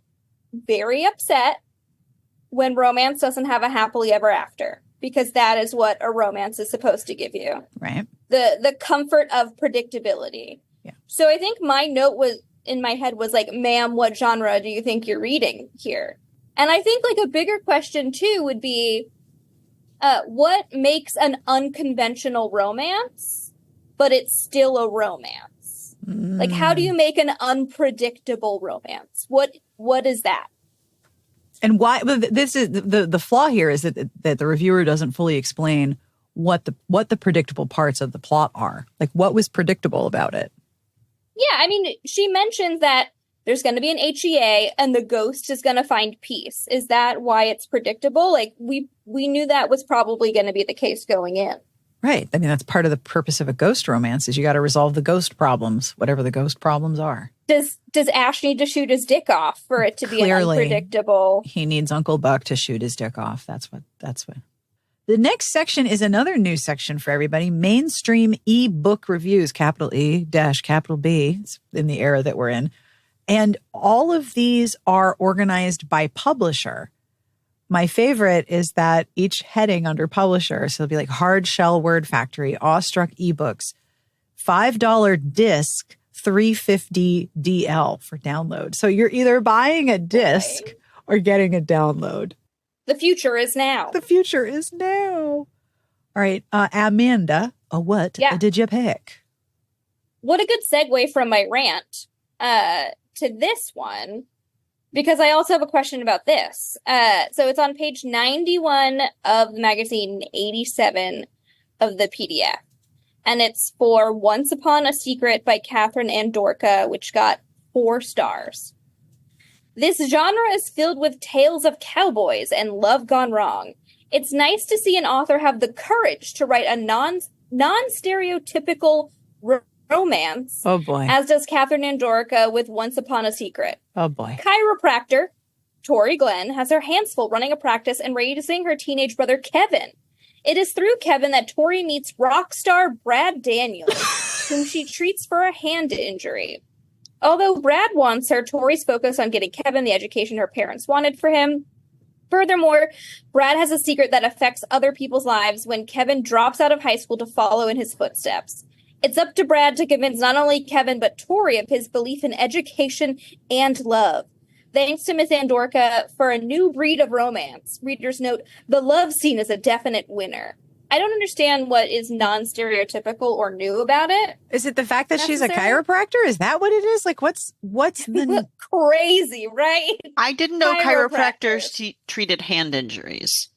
very upset when romance doesn't have a happily ever after, because that is what a romance is supposed to give you. Right. The comfort of predictability. Yeah. So I think my note was in my head was like, ma'am, what genre do you think you're reading here? And I think like a bigger question too would be, what makes an unconventional romance, but it's still a romance? Like, how do you make an unpredictable romance? What is that? And why? This is the flaw here is that the reviewer doesn't fully explain what the predictable parts of the plot are. Like, what was predictable about it? Yeah, I mean, she mentions that there's going to be an HEA and the ghost is going to find peace. Is that why it's predictable? Like, we knew that was probably going to be the case going in. Right. I mean, that's part of the purpose of a ghost romance is you got to resolve the ghost problems, whatever the ghost problems are. Does Ash need to shoot his dick off for it to be Clearly, an unpredictable? He needs Uncle Buck to shoot his dick off. That's what. The next section is another new section for everybody. Mainstream e-book reviews, capital E dash capital B. It's in the era that we're in. And all of these are organized by publisher. My favorite is that each heading under publisher, so it'll be like Hard Shell Word Factory, Awestruck eBooks, $5 disc, $3.50 DL for download. So you're either buying a disc or getting a download. The future is now. The future is now. All right, Amanda, what did you pick? What a good segue from my rant to this one, because I also have a question about this. So it's on page 91 of the magazine, 87 of the PDF. And it's for Once Upon a Secret by Catherine Andorka, which got 4 stars. This genre is filled with tales of cowboys and love gone wrong. It's nice to see an author have the courage to write a non-stereotypical romance. Oh, boy. As does Catherine Andorka with Once Upon a Secret. Oh, boy. Chiropractor Tori Glenn has her hands full running a practice and raising her teenage brother Kevin. It is through Kevin that Tori meets rock star Brad Daniels, whom she treats for a hand injury. Although Brad wants her, Tori's focused on getting Kevin the education her parents wanted for him. Furthermore, Brad has a secret that affects other people's lives when Kevin drops out of high school to follow in his footsteps. It's up to Brad to convince not only Kevin, but Tori of his belief in education and love. Thanks to Miss Andorka for a new breed of romance. Readers note, the love scene is a definite winner. I don't understand what is non-stereotypical or new about it. Is it the fact that she's a chiropractor? Is that what it is? Like, what's the... Crazy, right? I didn't know chiropractors treated hand injuries.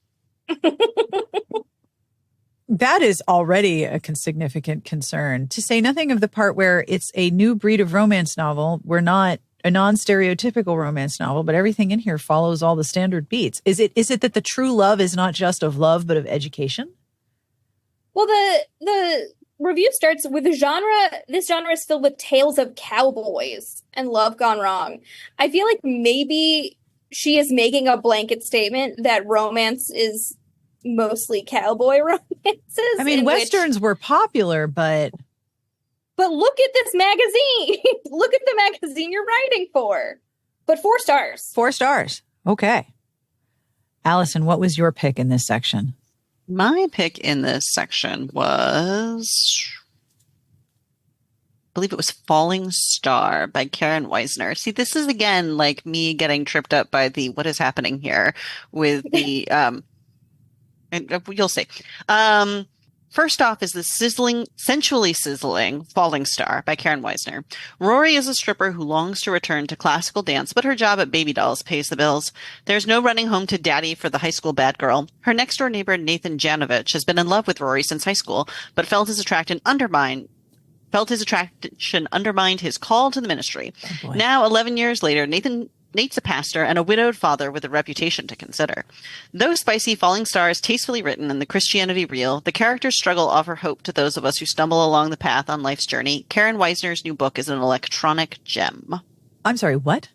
That is already a significant concern. To say nothing of the part where it's a new breed of romance novel. We're not a non-stereotypical romance novel, but everything in here follows all the standard beats. Is it that the true love is not just of love, but of education? Well, the review starts with the genre. This genre is filled with tales of cowboys and love gone wrong. I feel like maybe she is making a blanket statement that romance is mostly cowboy romances. I mean, Westerns were popular, but look at this magazine. Look at the magazine you're writing for. But 4 stars. 4 stars. Okay. Alison, what was your pick in this section? My pick in this section was, I believe it was Falling Star by Karen Weisner. See, this is again like me getting tripped up by the what is happening here with the and you'll see. First off is the sensually sizzling Falling Star by Karen Weisner. Rory is a stripper who longs to return to classical dance, but her job at Baby Dolls pays the bills. There's no running home to daddy for the high school bad girl. Her next door neighbor, Nathan Janovich, has been in love with Rory since high school, but felt his attraction undermined his call to the ministry. Oh, now, 11 years later, Nate's a pastor and a widowed father with a reputation to consider. Though spicy, Falling Star is tastefully written and the Christianity real, the characters' struggle offer hope to those of us who stumble along the path on life's journey. Karen Weisner's new book is an electronic gem. I'm sorry, what?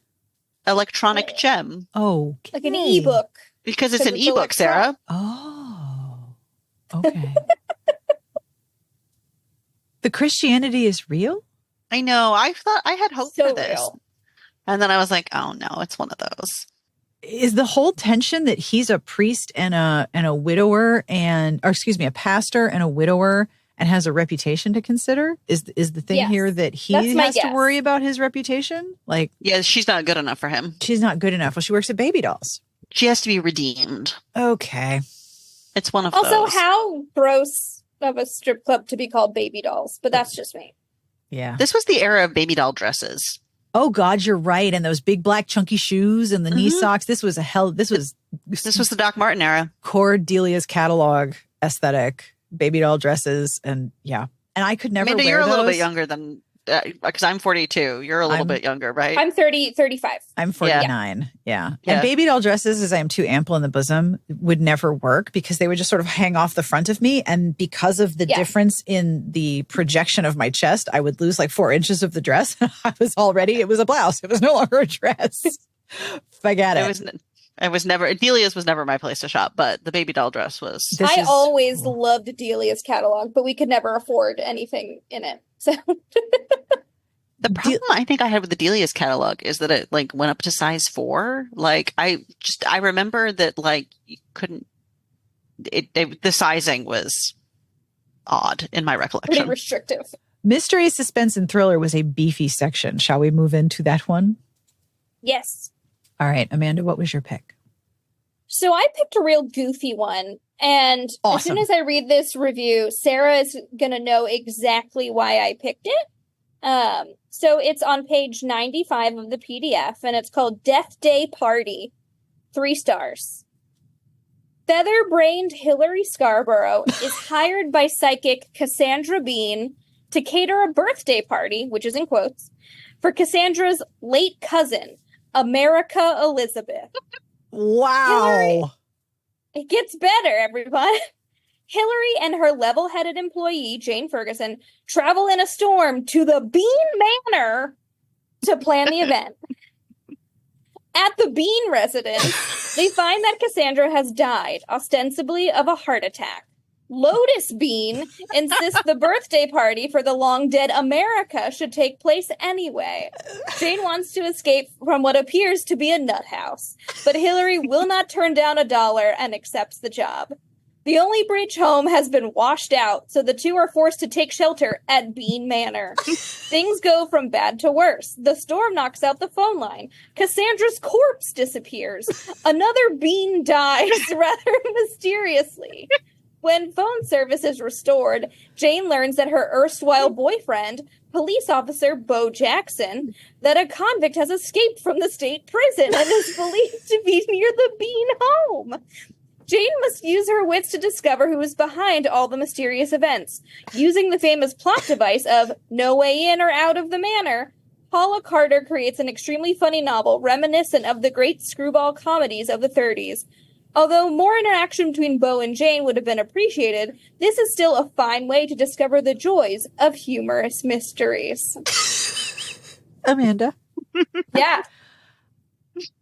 Electronic gem. Oh, okay. Like an ebook. Because it's an ebook, Sarah. Oh, okay. The Christianity is real? I know. I thought I had hope for this. Real. And then I was like, oh no, it's one of those. Is the whole tension that he's a priest and a widower a pastor and a widower and has a reputation to consider? Is the thing here that he has to worry about his reputation? Like, yeah, she's not good enough for him. She's not good enough. Well, she works at Baby Dolls. She has to be redeemed. Okay. It's one of Also, those. how gross of a strip club to be called Baby Dolls, but that's just me. Yeah. This was the era of baby doll dresses. Oh God, you're right. And those big black chunky shoes and the knee socks. This was This was the Doc Martin era. Cordelia's catalog aesthetic, baby doll dresses, and yeah. And I could never Amanda, wear you're a little those. bit younger than because I'm 42. You're a little bit younger, right? I'm 35. I'm 49. Yeah. And baby doll dresses, as I am too ample in the bosom, would never work because they would just sort of hang off the front of me. And because of the difference in the projection of my chest, I would lose like 4 inches of the dress. It was a blouse. It was no longer a dress. Forget it. Delia's was never my place to shop, but the baby doll dress was. I always loved Delia's catalog, but we could never afford anything in it. So the problem I think I had with the Delia's catalog is that it like went up to size 4. Like I remember that like you couldn't. The sizing was odd in my recollection. Pretty restrictive. Mystery, suspense, and thriller was a beefy section. Shall we move into that one? Yes. All right, Amanda, what was your pick? So I picked a real goofy one. And As soon as I read this review, Sarah is going to know exactly why I picked it. So it's on page 95 of the PDF, and it's called Death Day Party. 3 stars. Feather-brained Hillary Scarborough is hired by psychic Cassandra Bean to cater a birthday party, which is in quotes, for Cassandra's late cousin, America Elizabeth. Wow. Hillary, it gets better, everyone. Hillary and her level-headed employee, Jane Ferguson, travel in a storm to the Bean Manor to plan the event. At the Bean residence, they find that Cassandra has died, ostensibly of a heart attack. Lotus Bean insists the birthday party for the long-dead America should take place anyway. Jane wants to escape from what appears to be a nut house, but Hillary will not turn down $1 and accepts the job. The only bridge home has been washed out, so the two are forced to take shelter at Bean Manor. Things go from bad to worse. The storm knocks out the phone line. Cassandra's corpse disappears. Another Bean dies rather mysteriously. When phone service is restored, Jane learns that her erstwhile boyfriend, police officer Bo Jackson, that a convict has escaped from the state prison and is believed to be near the Bean home. Jane must use her wits to discover who is behind all the mysterious events. Using the famous plot device of no way in or out of the manor, Paula Carter creates an extremely funny novel reminiscent of the great screwball comedies of the 30s. Although more interaction between Bo and Jane would have been appreciated, this is still a fine way to discover the joys of humorous mysteries. Amanda? Yeah.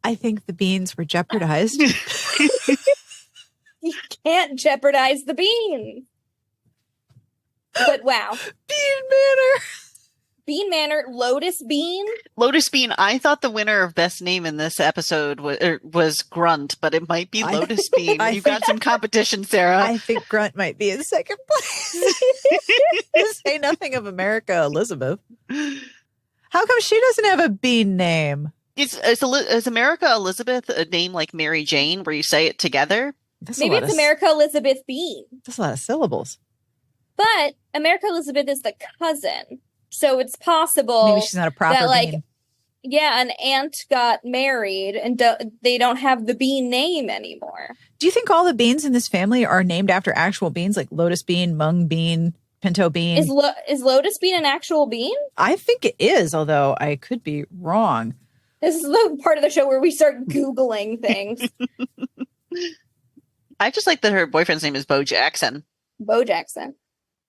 I think the beans were jeopardized. You can't jeopardize the bean. But wow. Bean Manor. Bean Manor, Lotus Bean. Lotus Bean. I thought the winner of best name in this episode was Grunt, but it might be Lotus Bean. You've got some competition, Sarah. I think Grunt might be in second place. Say nothing of America Elizabeth. How come she doesn't have a bean name? Is America Elizabeth a name like Mary Jane where you say it together? Maybe it's America Elizabeth Bean. That's a lot of syllables. But America Elizabeth is the cousin. So it's possible maybe she's not a proper bean. Yeah, an aunt got married and they don't have the Bean name anymore. Do you think all the beans in this family are named after actual beans, like Lotus Bean, Mung Bean, Pinto Bean? Is Lotus Bean an actual bean? I think it is, although I could be wrong. This is the part of the show where we start Googling things. I just like that her boyfriend's name is Bo Jackson. Bo Jackson.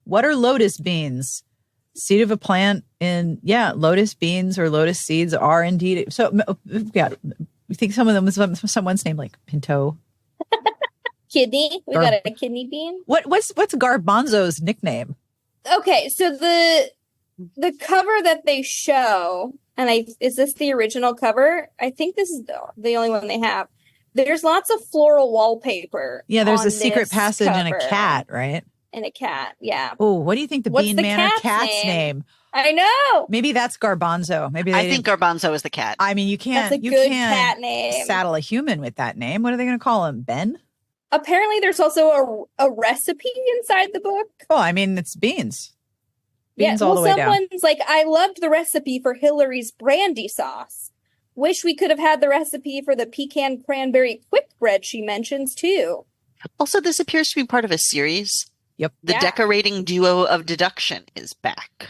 What are lotus beans? Seed of a plant lotus beans or lotus seeds are indeed. So we've got, we think some of them was someone's name like Pinto. Kidney. We got a kidney bean. What's Garbanzo's nickname? Okay, so the cover that they show, and is this the original cover? I think this is the only one they have. There's lots of floral wallpaper. Yeah, there's a secret passage and a cat, right? And a cat, yeah. Oh, what do you think the Bean Manor cat's name? I know. Maybe that's Garbanzo. Maybe I think Garbanzo is the cat. I mean, you can't. That's a you good can't cat name. saddle a human with that name. What are they going to call him? Ben? Apparently, there's also a recipe inside the book. Oh, I mean, it's beans. Beans all the way down. Someone's like, I loved the recipe for Hillary's brandy sauce. Wish we could have had the recipe for the pecan cranberry quick bread she mentions, too. Also, this appears to be part of a series. Yep. The decorating duo of deduction is back.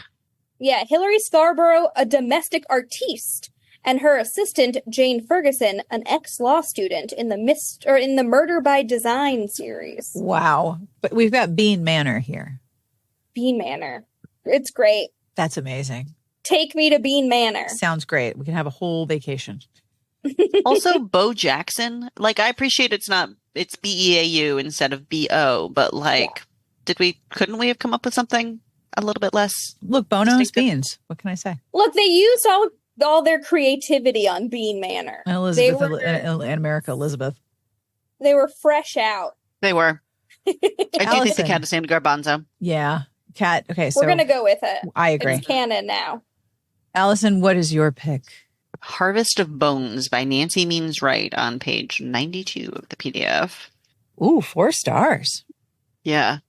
Yeah, Hillary Scarborough, a domestic artiste, and her assistant, Jane Ferguson, an ex-law student in the Murder by Design series. Wow. But we've got Bean Manor here. Bean Manor. It's great. That's amazing. Take me to Bean Manor. Sounds great. We can have a whole vacation. Also, Bo Jackson. Like, I appreciate it's Beau instead of BO, but like, couldn't we have come up with something a little bit less? Look, Bono's beans. What can I say? Look, they used all their creativity on Bean Manor. Elizabeth and America Elizabeth. They were fresh out. They were. I do think the cat is named Garbanzo. Yeah. Cat. Okay, so we're going to go with it. I agree. It's canon now. Allison, what is your pick? Harvest of Bones by Nancy Means Right on page 92 of the PDF. Ooh, 4 stars. Yeah.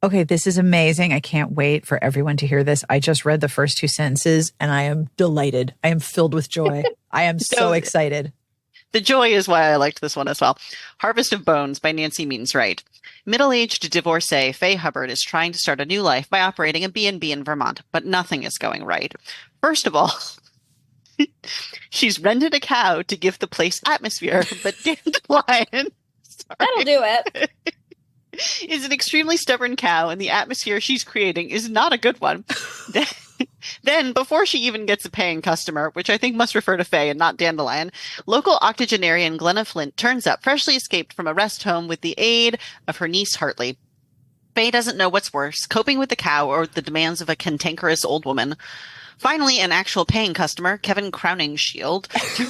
Okay, this is amazing. I can't wait for everyone to hear this. I just read the first 2 sentences and I am delighted. I am filled with joy. I am so excited. The joy is why I liked this one as well. Harvest of Bones by Nancy Means Right. Middle-aged divorcee Faye Hubbard is trying to start a new life by operating a B&B in Vermont, but nothing is going right. First of all, she's rented a cow to give the place atmosphere, but Dandelion, that'll do it, is an extremely stubborn cow, and the atmosphere she's creating is not a good one. Then, before she even gets a paying customer, which I think must refer to Faye and not Dandelion, local octogenarian Glenna Flint turns up, freshly escaped from a rest home with the aid of her niece Hartley. Faye doesn't know what's worse, coping with the cow or the demands of a cantankerous old woman. Finally, an actual paying customer, Kevin Crowningshield,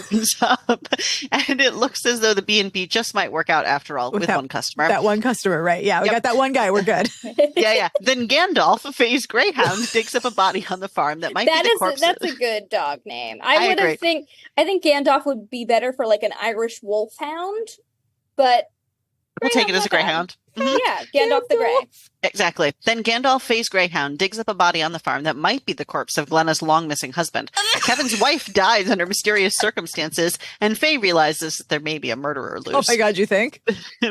turns up, and it looks as though the B&B just might work out after all with one customer. That one customer, right? Yeah, we got that one guy. We're good. Yeah. Then Gandalf, Faye's greyhound, digs up a body on the farm that might be the corpse. That's a good dog name. I think Gandalf would be better for like an Irish wolfhound, but we'll take it as a greyhound. Mm-hmm. Yeah, Gandalf the Grey. Exactly. Then Gandalf, Faye's greyhound, digs up a body on the farm that might be the corpse of Glenna's long-missing husband. Kevin's wife dies under mysterious circumstances, and Faye realizes that there may be a murderer loose. Oh my God, you think?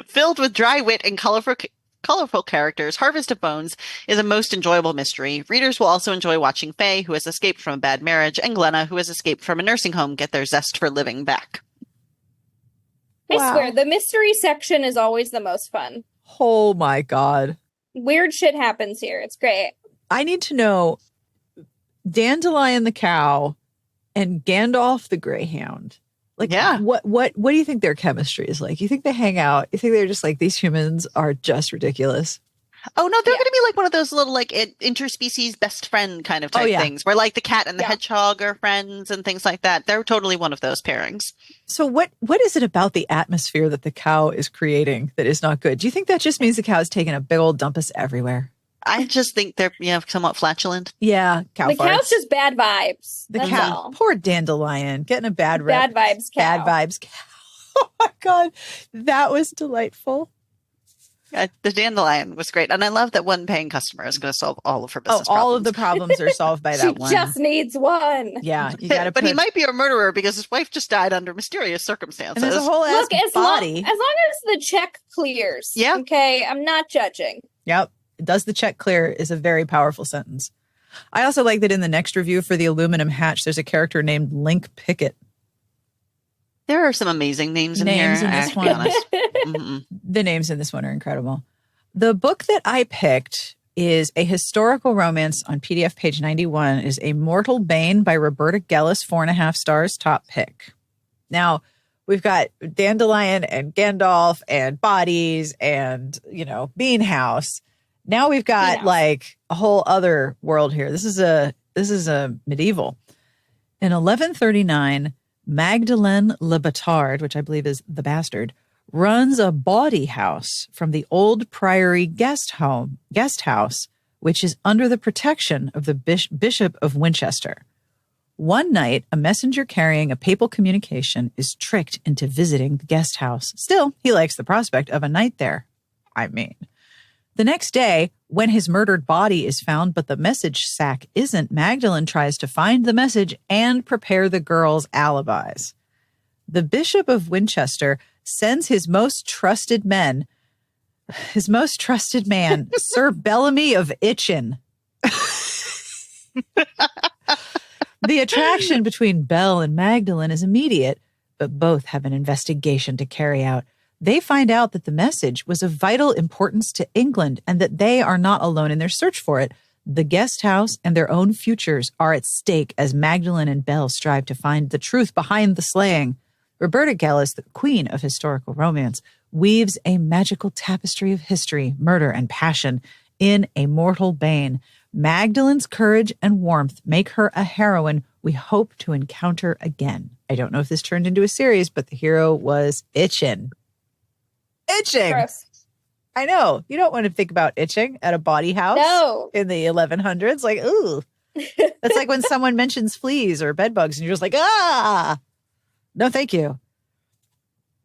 Filled with dry wit and colorful characters, Harvest of Bones is a most enjoyable mystery. Readers will also enjoy watching Faye, who has escaped from a bad marriage, and Glenna, who has escaped from a nursing home, get their zest for living back. I swear, the mystery section is always the most fun. Oh my God. Weird shit happens here. It's great. I need to know Dandelion the cow and Gandalf the greyhound. Like, what do you think their chemistry is like? You think they hang out? You think they're just like, these humans are just ridiculous? Oh, no, they're going to be like one of those little like interspecies best friend kind of type things where like the cat and the hedgehog are friends and things like that. They're totally one of those pairings. So what is it about the atmosphere that the cow is creating that is not good? Do you think that just means the cow is taking a big old dumpus everywhere? I just think they're somewhat flatulent. Yeah, cow the farts. Cow's just bad vibes. The cow, poor Dandelion, getting a bad rep. Bad vibes cow. Bad vibes cow. Oh my God, that was delightful. The Dandelion was great. And I love that one paying customer is going to solve all of her business problems. All of the problems are solved by that one. She just needs one. Yeah. You gotta but he might be a murderer because his wife just died under mysterious circumstances. And there's a whole ass body. As long as the check clears. Yeah. Okay. I'm not judging. Yep. Does the check clear is a very powerful sentence. I also like that in the next review for the aluminum hatch, there's a character named Link Pickett. There are some amazing names in here. In this one. Mm-hmm. The names in this one are incredible. The book that I picked is a historical romance on PDF page 91, is A Mortal Bane by Roberta Gellis, 4.5 stars, top pick. Now, we've got Dandelion and Gandalf and bodies and, Bean House. Now we've got like a whole other world here. This is a medieval. In 1139, Magdalene Le Batard, which I believe is the bastard, runs a bawdy house from the old priory guest house which is under the protection of the Bishop of Winchester. One night, a messenger carrying a papal communication is tricked into visiting the guest house. Still, he likes the prospect of a night there. I mean, the next day, when his murdered body is found, but the message sack isn't, Magdalene tries to find the message and prepare the girls' alibis. The Bishop of Winchester sends his most trusted man, Sir Bellamy of Itchen. The attraction between Belle and Magdalene is immediate, but both have an investigation to carry out. They find out that the message was of vital importance to England and that they are not alone in their search for it. The guest house and their own futures are at stake as Magdalene and Belle strive to find the truth behind the slaying. Roberta Gellis, the queen of historical romance, weaves a magical tapestry of history, murder, and passion in a mortal bane. Magdalene's courage and warmth make her a heroine we hope to encounter again. I don't know if this turned into a series, but the hero was itching. Gross. I know. You don't want to think about itching at a body house in the 1100s. Like, ooh. It's like when someone mentions fleas or bed bugs and you're just like, ah. No, thank you.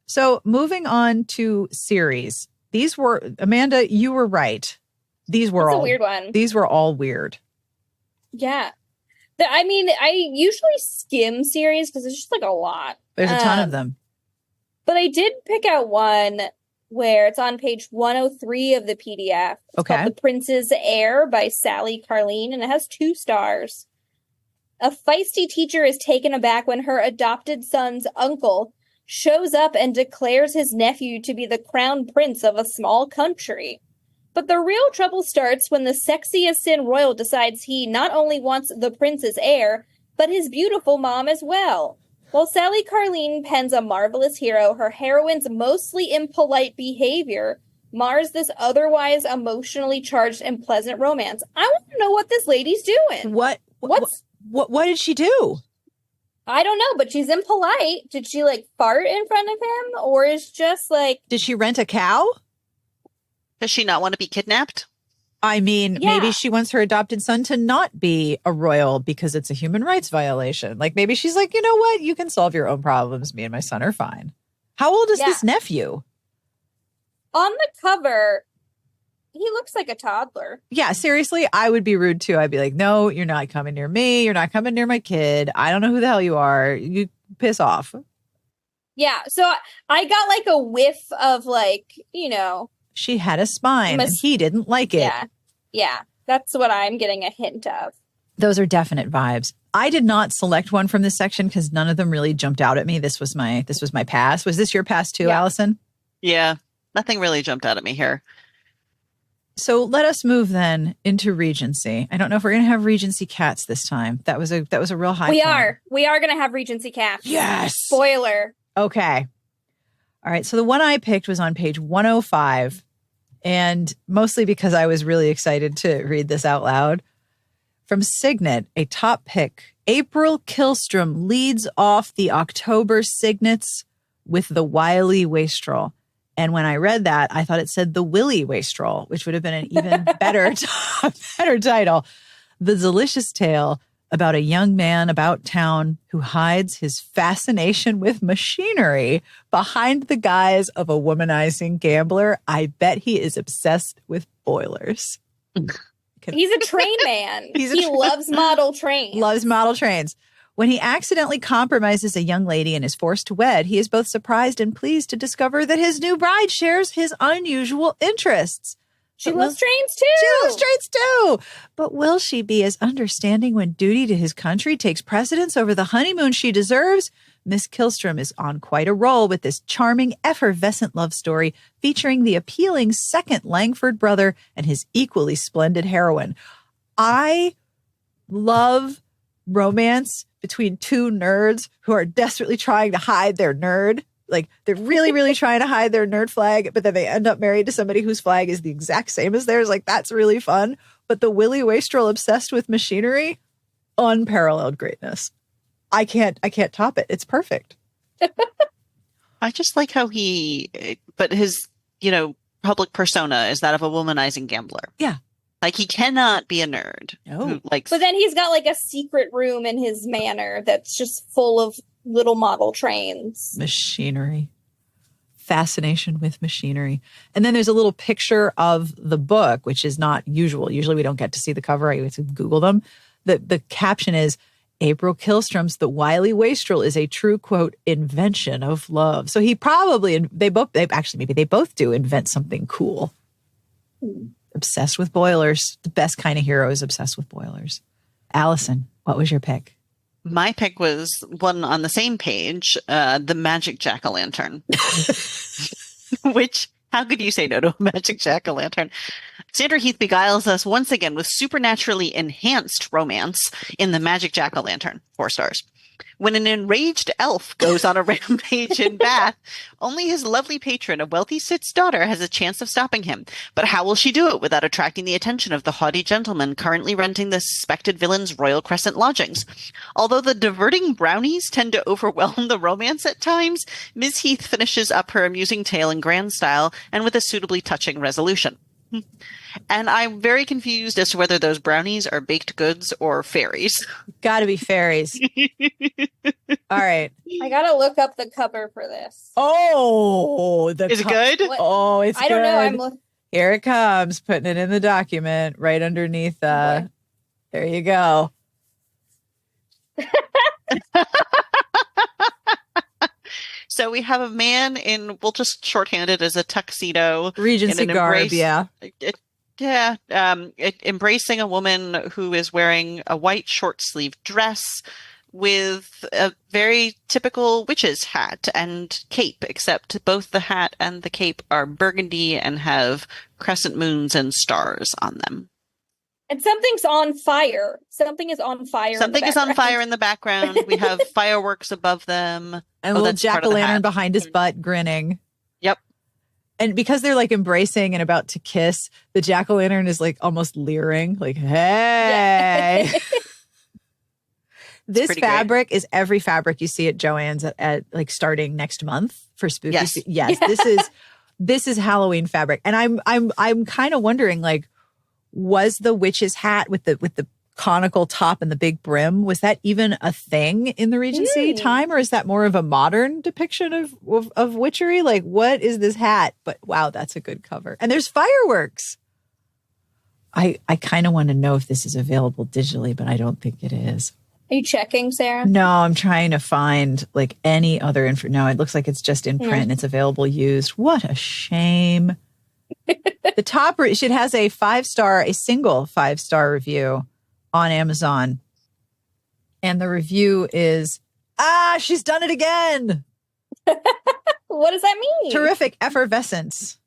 So moving on to series. These were, Amanda, you were right. These were all a weird one. These were all weird. Yeah. I mean, I usually skim series because it's just like a lot. There's a ton of them. But I did pick out one where it's on page 103 of the PDF. It's called The Prince's Heir by Sally Carleen, and it has 2 stars. A feisty teacher is taken aback when her adopted son's uncle shows up and declares his nephew to be the crown prince of a small country. But the real trouble starts when the sexy Asin royal decides he not only wants the prince's heir, but his beautiful mom as well. While Sally Carleen pens a marvelous hero, her heroine's mostly impolite behavior mars this otherwise emotionally charged and pleasant romance. I want to know what this lady's doing. What did she do? I don't know, but she's impolite. Did she like fart in front of him, or is just like? Did she rent a cow? Does she not want to be kidnapped? I mean, maybe she wants her adopted son to not be a royal because it's a human rights violation. Like maybe she's like, you know what? You can solve your own problems. Me and my son are fine. How old is this nephew? On the cover, he looks like a toddler. Yeah, seriously, I would be rude too. I'd be like, no, you're not coming near me. You're not coming near my kid. I don't know who the hell you are. You piss off. Yeah, so I got like a whiff of like, you know. She had a spine and he didn't like it. Yeah, that's what I'm getting a hint of. Those are definite vibes. I did not select one from this section because none of them really jumped out at me. This was my pass. Was this your pass too, Allison? Yeah, nothing really jumped out at me here. So let us move then into Regency. I don't know if we're going to have Regency cats this time. That was a real high. We are going to have Regency cats. Yes. Spoiler. Okay. All right. So the one I picked was on page 105. And mostly because I was really excited to read this out loud. From Signet, a top pick, April Killstrom leads off the October Signets with the Wily Wastrel. And when I read that, I thought it said the Willy Wastrel, which would have been an even better title. The delicious tale about a young man about town who hides his fascination with machinery behind the guise of a womanizing gambler. I bet he is obsessed with boilers. He's a train man. He loves model trains. Loves model trains. When he accidentally compromises a young lady and is forced to wed, he is both surprised and pleased to discover that his new bride shares his unusual interests. She loves trains too. She loves trains too. But will she be as understanding when duty to his country takes precedence over the honeymoon she deserves? Miss Killstrom is on quite a roll with this charming, effervescent love story featuring the appealing second Langford brother and his equally splendid heroine. I love romance between two nerds who are desperately trying to hide their nerd. Like, they're really, really trying to hide their nerd flag, but then they end up married to somebody whose flag is the exact same as theirs. Like, that's really fun. But the Willy Wastrel obsessed with machinery, unparalleled greatness. I can't top it. It's perfect. I just like how but his, public persona is that of a womanizing gambler. Yeah. Like, he cannot be a nerd. No. Likes. But then he's got like a secret room in his manor that's just full of little model trains. Machinery. Fascination with machinery. And then there's a little picture of the book, which is not usual. Usually we don't get to see the cover. I have to Google them. The caption is, April Killstrom's The Wily Wastrel is a true, quote, invention of love. So he probably, they both do invent something cool. Obsessed with boilers. The best kind of hero is obsessed with boilers. Allison, what was your pick? My pick was one on the same page, the Magic Jack-o'-lantern. Which, how could you say no to a Magic Jack-o'-lantern? Sandra Heath beguiles us once again with supernaturally enhanced romance in the Magic Jack-o'-lantern. 4 stars. When an enraged elf goes on a rampage in Bath, only his lovely patron, a wealthy cit's daughter, has a chance of stopping him. But how will she do it without attracting the attention of the haughty gentleman currently renting the suspected villain's Royal Crescent lodgings? Although the diverting brownies tend to overwhelm the romance at times, Ms. Heath finishes up her amusing tale in grand style and with a suitably touching resolution. And I'm very confused as to whether those brownies are baked goods or fairies. Gotta be fairies. All right. I gotta look up the cover for this. Oh, is it good? What? Oh, it's I don't know. Here it comes, putting it in the document right underneath. There you go. So we have a man we'll just shorthand it as a tuxedo. Regency garb, yeah. Embracing a woman who is wearing a white short-sleeved dress with a very typical witch's hat and cape, except both the hat and the cape are burgundy and have crescent moons and stars on them. And something's on fire. Something is on fire. Something is on fire in the background. We have fireworks above them. And a little jack-o'-lantern behind his butt grinning. Yep. And because they're like embracing and about to kiss, the jack-o'-lantern is like almost leering, like, hey. Yeah. This fabric is every fabric you see at Joann's at like starting next month for spooky. Yes. This is Halloween fabric. And I'm kind of wondering, like, was the witch's hat with the conical top and the big brim, was that even a thing in the Regency time, or is that more of a modern depiction of witchery? Like, what is this hat? But wow, that's a good cover. And there's fireworks. I kind of want to know if this is available digitally, but I don't think it is. Are you checking, Sarah? No, I'm trying to find like any other info. No, it looks like it's just in print and it's available used. What a shame. The top, it has a single 5-star review on Amazon. And the review is, she's done it again. What does that mean? Terrific effervescence.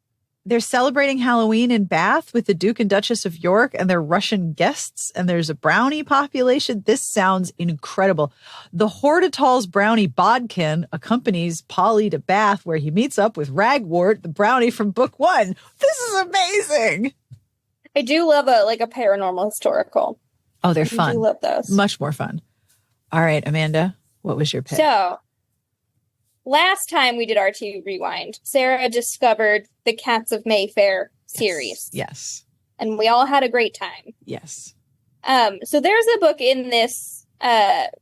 They're celebrating Halloween in Bath with the Duke and Duchess of York and their Russian guests, and there's a brownie population. This sounds incredible. The Hortitals brownie Bodkin accompanies Polly to Bath, where he meets up with Ragwort, the brownie from book 1. This is amazing. I do love a paranormal historical. Oh, they're fun. I do love those. Much more fun. All right, Amanda, what was your pick? So, last time we did RT Rewind, Sarah discovered the Cats of Mayfair series. Yes. And we all had a great time. Yes. So there's a book in this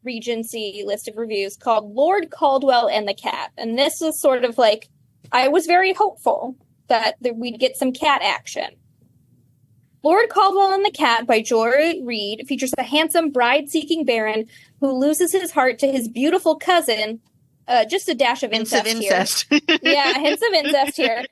Regency list of reviews called Lord Caldwell and the Cat. And this is sort of like, I was very hopeful that we'd get some cat action. Lord Caldwell and the Cat by Joy Reid features a handsome bride-seeking baron who loses his heart to his beautiful cousin, just a dash of incest here. Yeah, hints of incest here.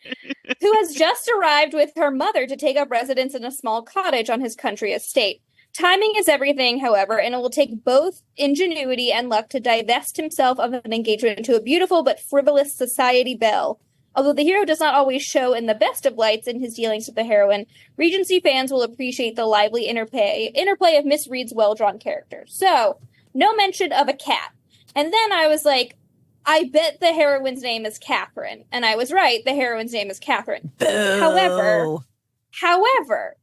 Who has just arrived with her mother to take up residence in a small cottage on his country estate. Timing is everything, however, and it will take both ingenuity and luck to divest himself of an engagement to a beautiful but frivolous society belle. Although the hero does not always show in the best of lights in his dealings with the heroine, Regency fans will appreciate the lively interplay of Miss Reed's well-drawn characters. So, no mention of a cat. And then I was like, I bet the heroine's name is Catherine. And I was right, the heroine's name is Catherine. Boo. However,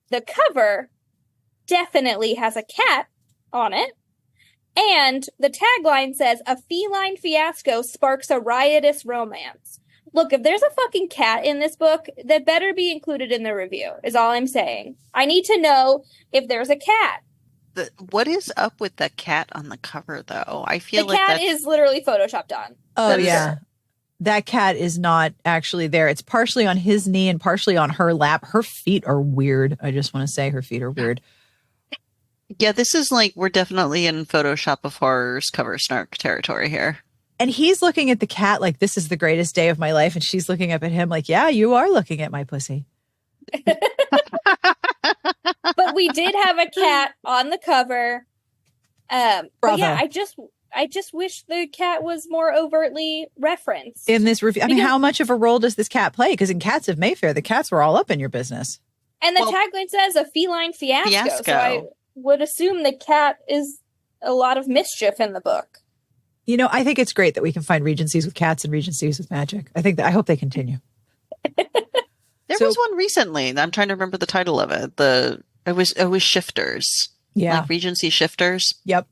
the cover definitely has a cat on it. And the tagline says, a feline fiasco sparks a riotous romance. Look, if there's a fucking cat in this book, that better be included in the review, is all I'm saying. I need to know if there's a cat. What is up with the cat on the cover, though? I feel the like cat is literally photoshopped on. Oh, yeah. That cat is not actually there. It's partially on his knee and partially on her lap. Her feet are weird. I just want to say her feet are weird. Yeah, this is like, we're definitely in Photoshop of Horrors cover snark territory here. And he's looking at the cat like, this is the greatest day of my life. And she's looking up at him like, yeah, you are looking at my pussy. But we did have a cat on the cover. But yeah, I just wish the cat was more overtly referenced. In this review, I mean, how much of a role does this cat play? Because in Cats of Mayfair, the cats were all up in your business. And the tagline says a feline fiasco. So I would assume the cat is a lot of mischief in the book. You know, I think it's great that we can find Regencies with cats and Regencies with magic. I hope they continue. There was one recently. I'm trying to remember the title of it. It was Shifters. Yeah. Like Regency Shifters. Yep.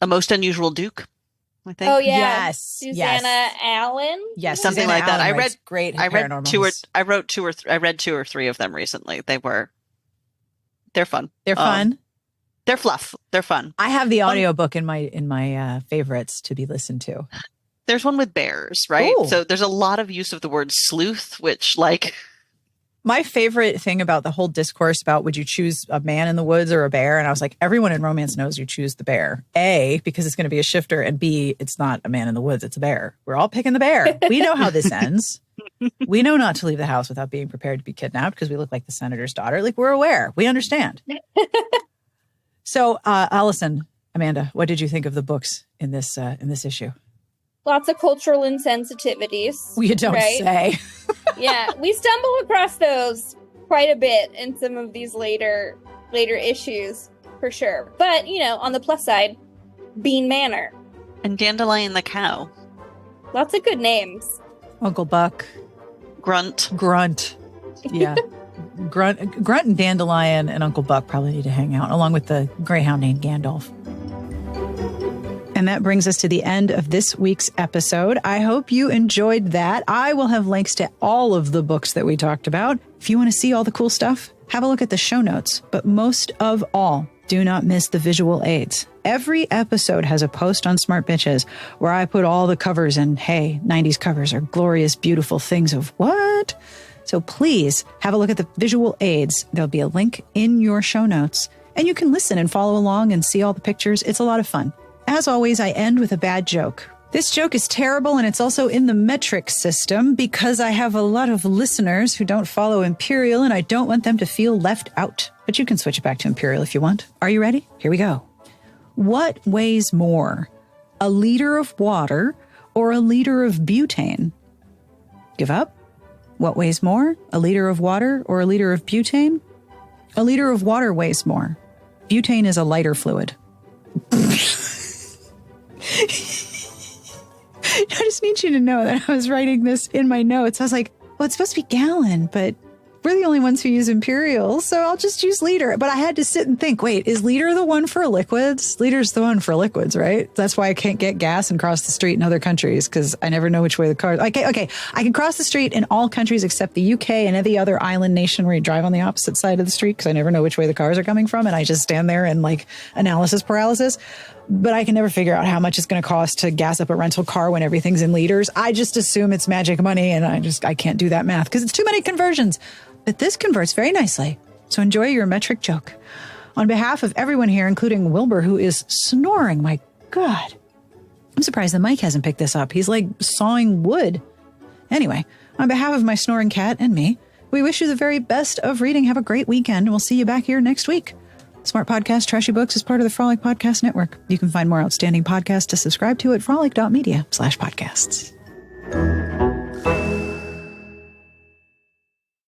A Most Unusual Duke, I think. Oh, yeah. Yes. Susanna Allen? Yes. Something Susanna like that. Allen I read great I read paranormals. I read two or three of them recently. They're fun. They're fun. They're fluff. They're fun. I have the audiobook in my favorites to be listened to. There's one with bears, right? Ooh. So there's a lot of use of the word sleuth, which like... My favorite thing about the whole discourse about would you choose a man in the woods or a bear? And I was like, everyone in romance knows you choose the bear. A, because it's going to be a shifter. And B, it's not a man in the woods. It's a bear. We're all picking the bear. We know how this ends. We know not to leave the house without being prepared to be kidnapped because we look like the senator's daughter. Like, we're aware. We understand. So, Alison, Amanda, what did you think of the books in this issue? Lots of cultural insensitivities. You don't say. Yeah, we stumble across those quite a bit in some of these later issues, for sure. But, you know, on the plus side, Bean Manor. And Dandelion the Cow. Lots of good names. Uncle Buck. Grunt. Yeah. Grunt and Dandelion and Uncle Buck probably need to hang out, along with the greyhound named Gandalf. And that brings us to the end of this week's episode. I hope you enjoyed that. I will have links to all of the books that we talked about. If you want to see all the cool stuff, have a look at the show notes. But most of all, do not miss the visual aids. Every episode has a post on Smart Bitches where I put all the covers, and hey, 90s covers are glorious, beautiful things of what? So please have a look at the visual aids. There'll be a link in your show notes, and you can listen and follow along and see all the pictures. It's a lot of fun. As always, I end with a bad joke. This joke is terrible, and it's also in the metric system because I have a lot of listeners who don't follow Imperial, and I don't want them to feel left out. But you can switch it back to Imperial if you want. Are you ready? Here we go. What weighs more, a liter of water or a liter of butane? Give up? What weighs more, a liter of water or a liter of butane? A liter of water weighs more. Butane is a lighter fluid. I just need you to know that I was writing this in my notes. I was like, well, it's supposed to be gallon, but we're the only ones who use Imperial, so I'll just use liter. But I had to sit and think, wait, is liter the one for liquids? Liter's the one for liquids, right? That's why I can't get gas and cross the street in other countries, because I never know which way the car... Okay. I can cross the street in all countries except the UK and every other island nation where you drive on the opposite side of the street, because I never know which way the cars are coming from, and I just stand there and like analysis paralysis. But I can never figure out how much it's going to cost to gas up a rental car when everything's in liters. I just assume it's magic money, and I can't do that math because it's too many conversions. But this converts very nicely. So enjoy your metric joke. On behalf of everyone here, including Wilbur, who is snoring, my God. I'm surprised the mic hasn't picked this up. He's like sawing wood. Anyway, on behalf of my snoring cat and me, we wish you the very best of reading. Have a great weekend, and we'll see you back here next week. Smart Podcast Trashy Books is part of the Frolic Podcast Network. You can find more outstanding podcasts to subscribe to at frolic.media/podcasts.